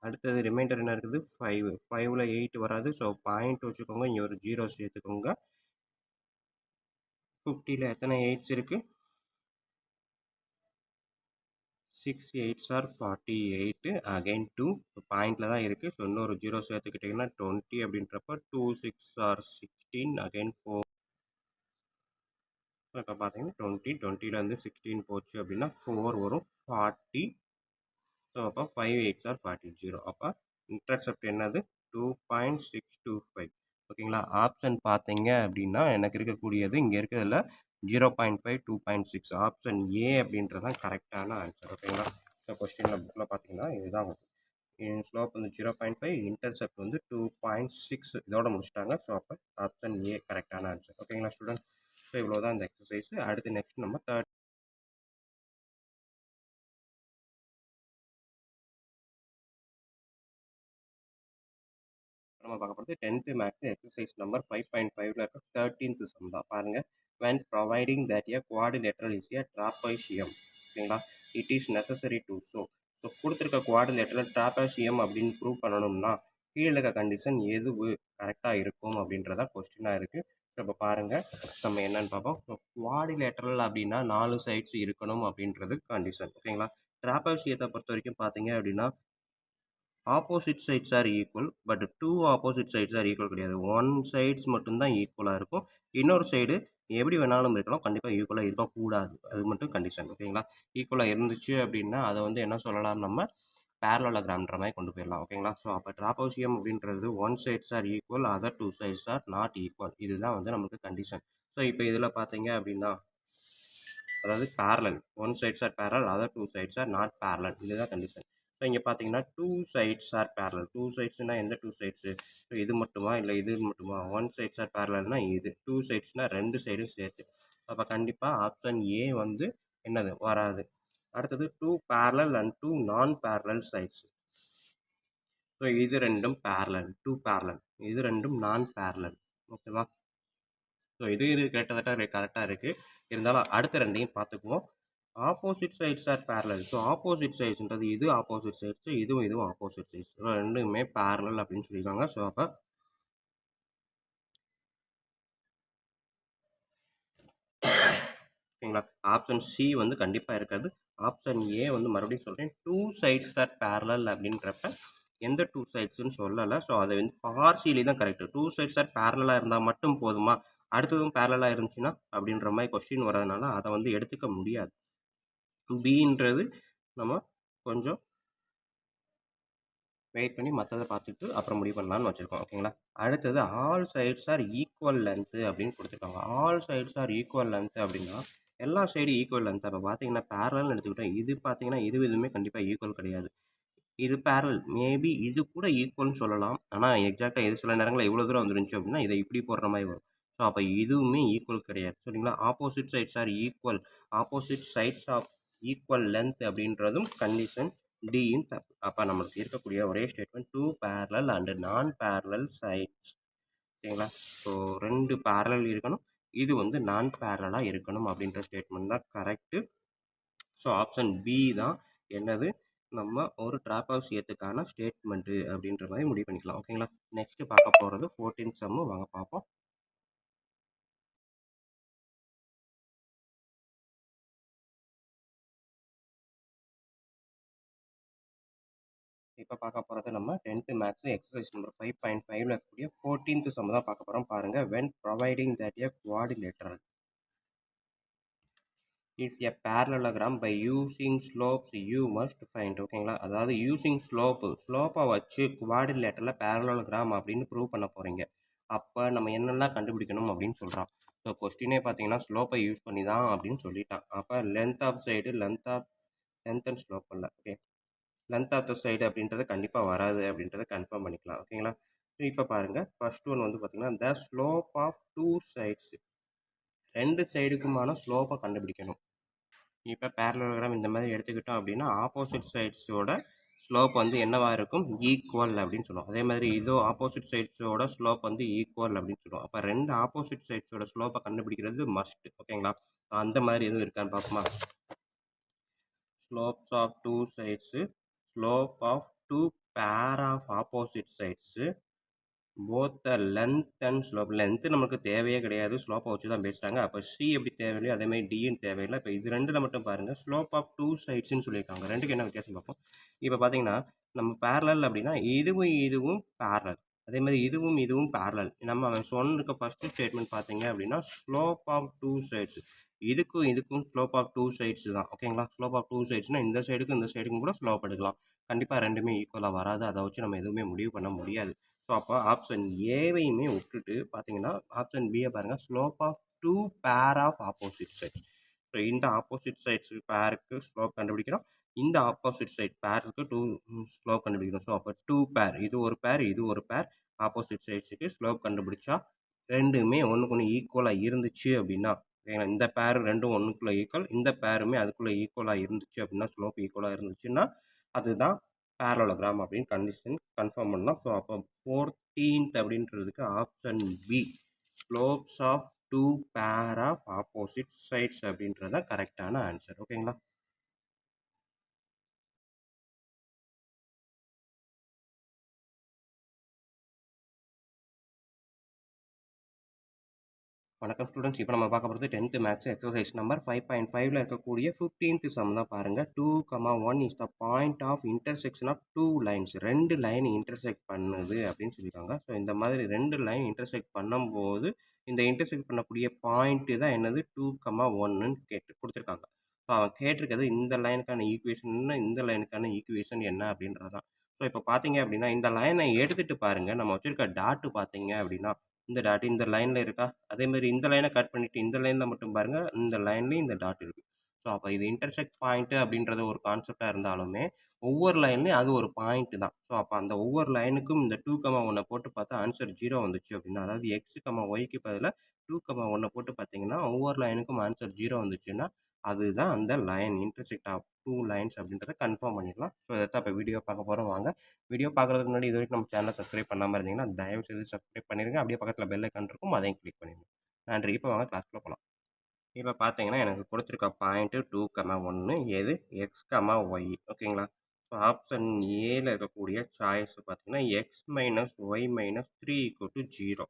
அடுத்தது ரிமைண்டர் என்ன இருக்குது? 5. 5ல் 8 வராது. ஸோ பாயிண்ட் வச்சுக்கோங்க. இங்கே ஒரு 0 சேர்த்துக்கோங்க. 50ல் எத்தனை 8s இருக்குது? 6 8s are 48. அகைன் 2 பாயிண்டில் தான் இருக்குது. ஸோ இன்னொரு 0 சேர்த்துக்கிட்டிங்கன்னா 20 அப்படின்றப்ப 2 6 are 16. அகைன் 4. இப்போ பார்த்தீங்கன்னா 20 20லேருந்து 16 போச்சு அப்படின்னா 4 வரும். 40. ஸோ அப்போ 5 8s are 40 0. அப்போ இன்டர்செப்ட் என்னது? 2.625. ஓகேங்களா? ஆப்ஷன் பார்த்தீங்க அப்படின்னா எனக்கு இருக்கக்கூடியது இங்கே இருக்கிறதுல 0.5 2.6. ஆப்ஷன் ஏ அப்படின்றது தான் கரெக்டான ஆன்சர். ஓகேங்களா? இந்த கொஸ்டினில் புக்கில் பார்த்தீங்கன்னா இதுதான் ஸ்லோப் வந்து 0.5, இன்டர்செப்ட் வந்து 2.6. இதோட முடிச்சிட்டாங்க. ஸோ அப்போ ஆப்ஷன் ஏ கரெக்டான ஆன்சர். ஓகேங்களா ஸ்டூடெண்ட்? ஸோ இவ்வளோ தான் இந்த எக்ஸசைஸ். அடுத்து நெக்ஸ்ட் நம்ம நம்ம பார்க்க போகிறது 10th மேக்ஸ் எக்ஸசைஸ் நம்பர் 5.5ல இருக்க 13th சம் தான் பாருங்க. when providing that a quadrilateral is a trapezium, ஓகேங்களா, it is necessary to so கொடுத்துருக்க குவாட்ரிலேட்டரல் ட்ராபேசியம் அப்படின்னு ப்ரூவ் பண்ணணும்னா கீழே இருக்க கண்டிஷன் எது கரெக்டாக இருக்கும் அப்படின்றத கொஸ்டினாக இருக்குது. இப்போ பாருங்கள் நம்ம என்னன்னு பார்ப்போம். ஸோ குவாட்ரிலேட்டரல் அப்படின்னா 4 சைட்ஸ் இருக்கணும் அப்படின்றது கண்டிஷன். ஓகேங்களா? ட்ராபேசியத்தை பொறுத்த வரைக்கும் பார்த்தீங்க அப்படின்னா opposite sides are equal, but 2 opposite sides are equal கிடையாது. 1 சைட்ஸ் மட்டும்தான் ஈக்குவலாக இருக்கும். இன்னொரு சைடு எப்படி வேணாலும் இருக்கலாம், கண்டிப்பாக ஈக்குவலாக இருக்கக்கூடாது. அது மட்டும் கண்டிஷன். ஓகேங்களா? ஈக்குவலாக இருந்துச்சு அப்படின்னா அதை வந்து என்ன சொல்லலாம், நம்ம பேரலோகிராம்ன்ற மாதிரி கொண்டு போயிடலாம். ஓகேங்களா? ஸோ அப்போ ட்ராபோசியம் அப்படின்றது 1 sides are equal, other 2 sides are not equal. இதுதான் வந்து நமக்கு கண்டிஷன். ஸோ இப்போ இதில் பார்த்தீங்க அப்படின்னா அதாவது parallel, 1 sides are parallel, other 2 sides are not parallel. இதுதான் கண்டிஷன். ஸோ இங்கே பார்த்தீங்கன்னா 2 சைட்ஸ் ஆர் பேரலல். 2 சைட்ஸ்னால் எந்த 2 சைட்ஸு? ஸோ இது மட்டுமா இல்லை இது மட்டுமா? 1 சைட்ஸ் ஆர் பேரலல்னா இது, 2 சைட்ஸ்னால் 2 சைடும் சேர்த்து. அப்போ கண்டிப்பாக ஆப்ஷன் ஏ வந்து என்னது வராது. அடுத்தது 2 பேரலல் அண்ட் 2 நான் பேரலல் சைட்ஸ். ஸோ இது ரெண்டும் பேரலல், 2 பேரலல், இது ரெண்டும் நான் பேரலல். ஓகேவா? ஸோ இது கிட்டத்தட்ட கரெக்டாக இருக்குது. இருந்தாலும் அடுத்த ரெண்டையும் பார்த்துக்குவோம். Opposite sides are parallel. So opposite சைட்ஸ்ன்றது இது ஆப்போசிட் சைட்ஸ், இதுவும் ஆப்போசிட் சைட்ஸ். ரெண்டுமே பேரலல் அப்படின்னு சொல்லியிருக்காங்க. ஸோ அப்போ ஓகேங்களா, ஆப்ஷன் சி வந்து கண்டிப்பாக இருக்காது. ஆப்ஷன் ஏ வந்து மறுபடியும் சொல்கிறேன், 2 சைட்ஸ் ஆர் பேரலல் அப்படின்றப்ப எந்த 2 சைட்ஸ்ன்னு சொல்லலை. ஸோ அதை வந்து பார்சியலி தான் கரெக்டு. 2 சைட்ஸ் ஆர் பேரலாக இருந்தால் மட்டும் போதுமா, அடுத்ததும் பேரலாக இருந்துச்சுன்னா அப்படின்ற மாதிரி கொஸ்டின் வரதுனால அதை வந்து எடுத்துக்க முடியாது. பின்றது நம்ம கொஞ்சம் வெயிட் பண்ணி மற்றதை பார்த்துட்டு அப்புறம் முடிவு பண்ணலான்னு வச்சுருக்கோம். ஓகேங்களா? அடுத்தது all sides are equal length அப்படின்னு கொடுத்துருக்காங்க. All sides are equal length அப்படின்னா எல்லா சைடும் ஈக்குவல் லென்த். அப்போ பார்த்தீங்கன்னா பேரல்னு எடுத்துக்கிட்டோம். இது பார்த்தீங்கன்னா இதுவுமே கண்டிப்பாக ஈக்குவல் கிடையாது. இது பேரல், மேபி இது கூட ஈக்குவல்னு சொல்லலாம். ஆனால் எக்ஸாக்டாக இது சில நேரங்களில் இவ்வளோ தூரம் வந்துருந்துச்சு அப்படின்னா இதை இப்படி போடுற மாதிரி வரும். ஸோ அப்போ இதுவுமே ஈக்குவல் கிடையாது. சரிங்களா? Opposite sides are equal, opposite sides of equal length அப்படின்றதும் கண்டிஷன் டியின் தப்பு. அப்போ நம்மளுக்கு இருக்கக்கூடிய ஒரே statement 2 parallel and non parallel sides. ஓகேங்களா? ஸோ 2 பேரலல் இருக்கணும், இது வந்து நான் பேரலாக இருக்கணும் அப்படின்ற ஸ்டேட்மெண்ட் தான் கரெக்டு. ஸோ ஆப்ஷன் பி தான் என்னது, நம்ம ஒரு ட்ராபேசியத்துக்கான ஸ்டேட்மெண்ட்டு அப்படின்ற மாதிரி முடிவு பண்ணிக்கலாம். ஓகேங்களா? நெக்ஸ்ட் பார்க்க போகிறது 14th சம்மு. வாங்க பார்ப்போம். இப்போ பார்க்க போகிறது நம்ம 10th மேக்ஸ் எக்ஸசைஸ் நம்பர் 5.5ல இருக்கக்கூடிய 14th சம் தான் பார்க்க போகிறோம். பாருங்கள். when providing that a quadrilateral is a parallelogram by using slopes you must find. ஓகேங்களா? அதாவது யூசிங் ஸ்லோப்பை வச்சு குவாட்ரிலேட்டரில் பேரலோகிராம் அப்படின்னு ப்ரூவ் பண்ண போகிறீங்க. அப்போ நம்ம என்னெல்லாம் கண்டுபிடிக்கணும் அப்படின்னு சொல்கிறான். ஸோ கொஸ்டினே பார்த்தீங்கன்னா ஸ்லோப்பை யூஸ் பண்ணி தான் அப்படின்னு சொல்லிட்டான். அப்போ length of side, length and slope இல்லை. Okay, length of the side அப்படின்றது கண்டிப்பாக வராது அப்படின்றத கன்ஃபார்ம் பண்ணிக்கலாம். ஓகேங்களா? இப்போ பாருங்கள், ஃபர்ஸ்ட் ஒன் வந்து பார்த்தீங்கன்னா த ஸ்லோப் ஆஃப் 2 சைட்ஸ், 2 சைடுக்குமான ஸ்லோப்பை கண்டுபிடிக்கணும். இப்போ பேரலோகிராம் இந்த மாதிரி எடுத்துக்கிட்டோம் அப்படின்னா ஆப்போசிட் சைட்ஸோட ஸ்லோப் வந்து என்னவாக இருக்கும், ஈக்குவல் அப்படின்னு சொல்லுவோம். அதே மாதிரி இதோ ஆப்போசிட் சைட்ஸோட ஸ்லோப் வந்து ஈக்குவல் அப்படின்னு சொல்லுவோம். அப்போ ரெண்டு ஆப்போசிட் சைட்ஸோட ஸ்லோப்பை கண்டுபிடிக்கிறது மஸ்ட். ஓகேங்களா? அந்த மாதிரி எதுவும் இருக்கான்னு பார்ப்போமா? Slopes of two sides, slope of two pair of opposite sides, both the length and slope. Length நமக்கு தேவையே கிடையாது, ஸ்லோப்பை வச்சு தான் பேசுகிறாங்க. அப்போ சி எப்படி தேவையில்லையோ அதேமாதிரி டியும் தேவையில்லை. இப்போ இது ரெண்டில் மட்டும் பாருங்கள், ஸ்லோப் ஆஃப் டூ சைட்ஸ்ன்னு சொல்லியிருக்காங்க. ரெண்டுக்கு என்ன வித்தியாசம் பார்ப்போம். இப்போ பார்த்தீங்கன்னா நம்ம பேரலல் அப்படின்னா இதுவும் பேரலல், அதே மாதிரி இதுவும் பேரலல். நம்ம அவன் சொன்னிருக்க ஃபஸ்ட்டு ஸ்டேட்மெண்ட் பார்த்தீங்க அப்படின்னா ஸ்லோப் ஆஃப் டூ சைட்ஸ், இதுக்கும் ஸ்லோப் ஆஃப் டூ சைட்ஸ் தான். ஓகேங்களா? ஸ்லோப் ஆஃப் டூ சைட்ஸ்னால் இந்த சைடுக்கும் இந்த சைடுக்கும் கூட ஸ்லோப் எடுக்கலாம். கண்டிப்பாக ரெண்டுமே ஈக்குவலாக வராது, அதை வச்சு நம்ம எதுவுமே முடிவு பண்ண முடியாது. ஸோ அப்போ ஆப்ஷன் ஏவையுமே விட்டுட்டு பார்த்தீங்கன்னா ஆப்ஷன் பியை பாருங்கள், slope of two pair of opposite sides. So இந்த ஆப்போசிட் சைட்ஸ் பேருக்கு ஸ்லோப் கண்டுபிடிக்கிறோம், இந்த ஆப்போசிட் சைட் பேருக்கு டூ ஸ்லோப் கண்டுபிடிக்கிறோம். ஸோ அப்போ டூ பேர், இது ஒரு பேர் ஆப்போசிட் சைட்ஸுக்கு ஸ்லோப் கண்டுபிடிச்சா ரெண்டுமே ஒன்றுக்கு ஒன்று ஈக்குவலாக இருந்துச்சு அப்படின்னா, இந்த பேர் ரெண்டும் ஒன்றுக்குள்ளே ஈக்குவல், இந்த பேருமே அதுக்குள்ளே ஈக்குவலாக இருந்துச்சு அப்படின்னா, ஸ்லோப் ஈக்குவலாக இருந்துச்சுன்னா அதுதான் பேரலோகிராம் அப்படின்னு கண்டிஷன் கன்ஃபார்ம் பண்ணலாம். ஸோ அப்போ 14th அப்படின்றதுக்கு option B, slopes of two pair of opposite sides அப்படின்றது தான் கரெக்டான ஆன்சர். ஓகேங்களா? வணக்கம் ஸ்டூடெண்ட்ஸ். இப்போ நம்ம பார்க்க போகிறது 10th மேக்ஸ் எக்ஸசைஸ் நம்பர் 5.5ல் இருக்கக்கூடிய 15th சம் தான் பாருங்கள். 2,1 is the point of intersection of two lines. ரெண்டு லைன் இன்டர்செக்ட் பண்ணுது அப்படின்னு சொல்லியிருக்காங்க. ஸோ இந்த மாதிரி ரெண்டு லைன் இன்டர்செக்ட் பண்ணும்போது இந்த இன்டர்செக்ட் பண்ணக்கூடிய பாயிண்ட்டு தான் என்னது 2,1ன்னு கொடுத்துருக்காங்க. ஸோ அவன் கேட்டிருக்கிறது இந்த லைனுக்கான ஈக்குவேஷன் என்ன, இந்த லைனுக்கான ஈக்குவேஷன் என்ன அப்படின்றது தான். ஸோ இப்போ பார்த்தீங்க அப்படின்னா இந்த லைனை எடுத்துகிட்டு பாருங்கள், நம்ம வச்சுருக்க டாட்டு பார்த்தீங்க அப்படின்னா இந்த டாட் இந்த லைனில் இருக்கா, அதேமாதிரி இந்த லைனை கட் பண்ணிவிட்டு இந்த லைனில் மட்டும் பாருங்கள், இந்த லைன்லேயும் இந்த டாட் இருக்குது. ஸோ அப்போ இது இன்டர்செக்ட் பாயிண்ட்டு அப்படின்றது ஒரு கான்செப்டாக இருந்தாலுமே ஒவ்வொரு லைன்லேயும் அது ஒரு பாயிண்ட்டு தான். ஸோ அப்போ அந்த ஒவ்வொரு லைனுக்கும் இந்த 2,1 போட்டு பார்த்தா ஆன்சர் 0 வந்துச்சு அப்படின்னா, அதாவது எக்ஸு ஒய்க்கு பதிலாக 2,1 போட்டு பார்த்தீங்கன்னா ஒவ்வொரு லைனுக்கும் ஆன்சர் 0 வந்துச்சுன்னா அதுதான் அந்த line intersect of two lines அப்படின்றத கன்ஃபார்ம் பண்ணிடலாம். ஸோ இதைத்தான் இப்போ வீடியோ பார்க்க போகிறோம். வாங்க வீடியோ பார்க்குறதுக்கு முன்னாடி இது வரைக்கும் நம்ம சேனலை சப்ஸ்கிரைப் பண்ணாமல் இருந்தீங்கன்னா தயவு செய்து சப்ஸ்கிரைப் பண்ணிடுங்க. அப்படியே பக்கத்தில் பெல் ஐக்கான் இருக்கும், அதையும் கிளிக் பண்ணிடுங்க. நன்றி. இப்போ வாங்க கிளாஸ்க்குள்ள போகலாம். இப்போ பார்த்தீங்கன்னா எனக்கு கொடுத்துருக்க பாயிண்ட்டு 2,1 எது எக்ஸ் ஒய். ஓகேங்களா? ஸோ ஆப்ஷன் ஏல இருக்கக்கூடிய சாய்ஸ் பார்த்தீங்கன்னா எக்ஸ் மைனஸ் ஒய் மைனஸ் 3 = 0.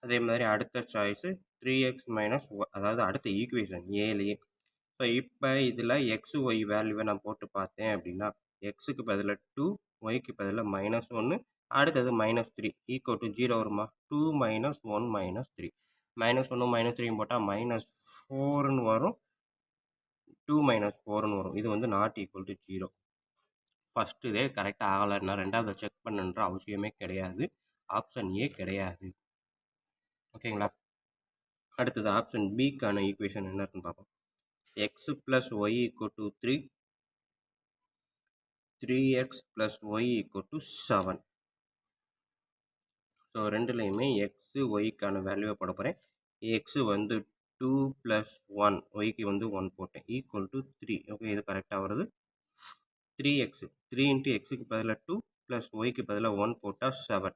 அதே மாதிரி அடுத்த சாய்ஸு 3x மைனஸ் அதாவது அடுத்த ஈக்குவேஷன் ஏலேயே. ஸோ இப்போ இதில் எக்ஸ் ஒய் வேல்யூவை நான் போட்டு பார்த்தேன் அப்படின்னா எக்ஸுக்கு பதிலாக 2, ஒய்க்கு பதிலாக -1, அடுத்தது -3 = 0 வருமா? 2 - 1 - 3, -1 -3 போட்டால் -4ன்னு வரும், 2 - 4ன்னு வரும். இது வந்து நாட் ஈக்குவல் டு 0. ஃபஸ்ட்டு இதே கரெக்டாக ஆகலைன்னா ரெண்டாவது செக் பண்ணுன்ற அவசியமே கிடையாது. ஆப்ஷன் ஏ கிடையாது. ஓகேங்களா? அடுத்தது ஆப்ஷன் பிக்கான ஈக்குவேஷன் என்ன இருக்குன்னு பார்ப்போம். X plus Y = 3, 3x + y = 7. So ரெண்டுலேயுமே எக்ஸு ஒய்க்கான வேல்யூவை போட போகிறேன். எக்ஸு வந்து 2 + 1, ஒய்க்கு வந்து 1 போட்டேன், = 3. ஓகே, இது கரெக்டாக வருது. 3x 3 × எக்ஸுக்கு பதிலாக 2 + ஒய்க்கு பதிலாக 1 போட்டால் 7.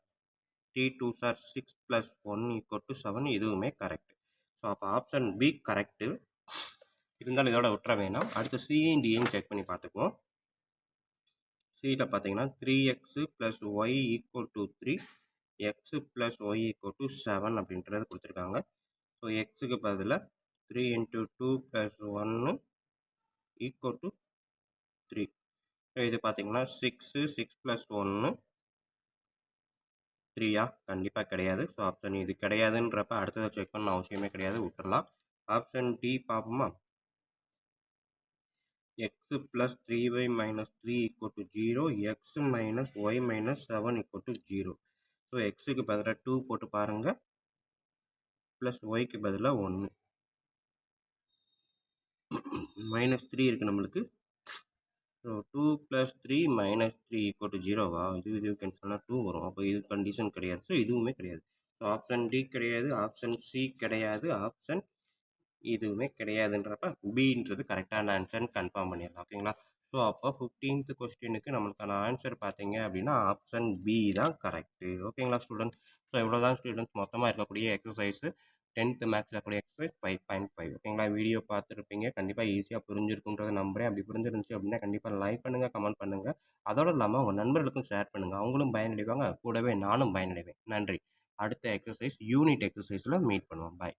3 2s are 6 + 1 = 7. இதுவுமே கரெக்ட். ஸோ அப்போ ஆப்ஷன் பி கரெக்டு. இருந்தாலும் இதோட விட்டுற வேணாம். அடுத்து சியும் டியும் செக் பண்ணி பார்த்துக்குவோம். சியில் பார்த்தீங்கன்னா 3x + y = 3, x + y = 7 அப்படின்றது கொடுத்துருக்காங்க. ஸோ எக்ஸுக்கு பதிலாக 3 × 2 + 1 = 3. ஸோ இது பார்த்தீங்கன்னா 6 + 1 3யா? கண்டிப்பாக கிடையாது. ஸோ ஆப்ஷன் இது கிடையாதுன்றப்ப அடுத்ததை செக் பண்ண அவசியமே கிடையாது, விட்டுறலாம். ஆப்ஷன் டி பார்ப்போமா? x + 3y - 3 = 0, x - y - 7 = 0. So எக்ஸுக்கு பதிலாக 2 போட்டு பாருங்கள், ப்ளஸ் ஒய்க்கு பதிலாக 1 -3 இருக்குது நம்மளுக்கு. ஸோ 2 + 3 - 3 = 0வா? இது கேன்சல்னா 2 வரும். அப்போ இது கண்டிஷன் கிடையாது. ஸோ இதுவுமே கிடையாது. ஸோ ஆப்ஷன் டி கிடையாது, ஆப்ஷன் சி கிடையாது, ஆப்ஷன் இதுவுமே கிடையாதுன்றப்ப பின்றது கரெக்டான ஆன்சர்னு கன்ஃபார்ம் பண்ணிடலாம். ஓகேங்களா? ஸோ அப்போ 15th கொஸ்டினுக்கு நம்மளுக்கான ஆன்சர் பார்த்தீங்க அப்படின்னா ஆப்ஷன் பி தான் கரெக்ட்டு. ஓகேங்களா ஸ்டூடெண்ட்ஸ்? ஸோ இவ்வளோ தான் ஸ்டூடெண்ட்ஸ் மொத்தமாக இருக்கக்கூடிய எக்ஸசைஸு. 10th மேக்ஸில் இருக்கக்கூடிய எக்ஸசைஸ் 5.5. ஓகேங்களா? வீடியோ பார்த்துருப்பீங்க. கண்டிப்பாக ஈஸியாக புரிஞ்சிருக்குன்றத நம்புறேன். அப்படி புரிஞ்சிருந்துச்சு அப்படின்னா கண்டிப்பாக லைக் பண்ணுங்கள், கமெண்ட் பண்ணுங்கள். அதோடு இல்லாமல் உங்கள் நண்பர்களுக்கும் ஷேர் பண்ணுங்கள். அவங்களும் பயனடைவாங்க. கூடவே நானும் பயனடைவேன். நன்றி. அடுத்த எக்ஸசைஸ் யூனிட் எக்ஸசைஸில் மீட் பண்ணுவோம். பாய்.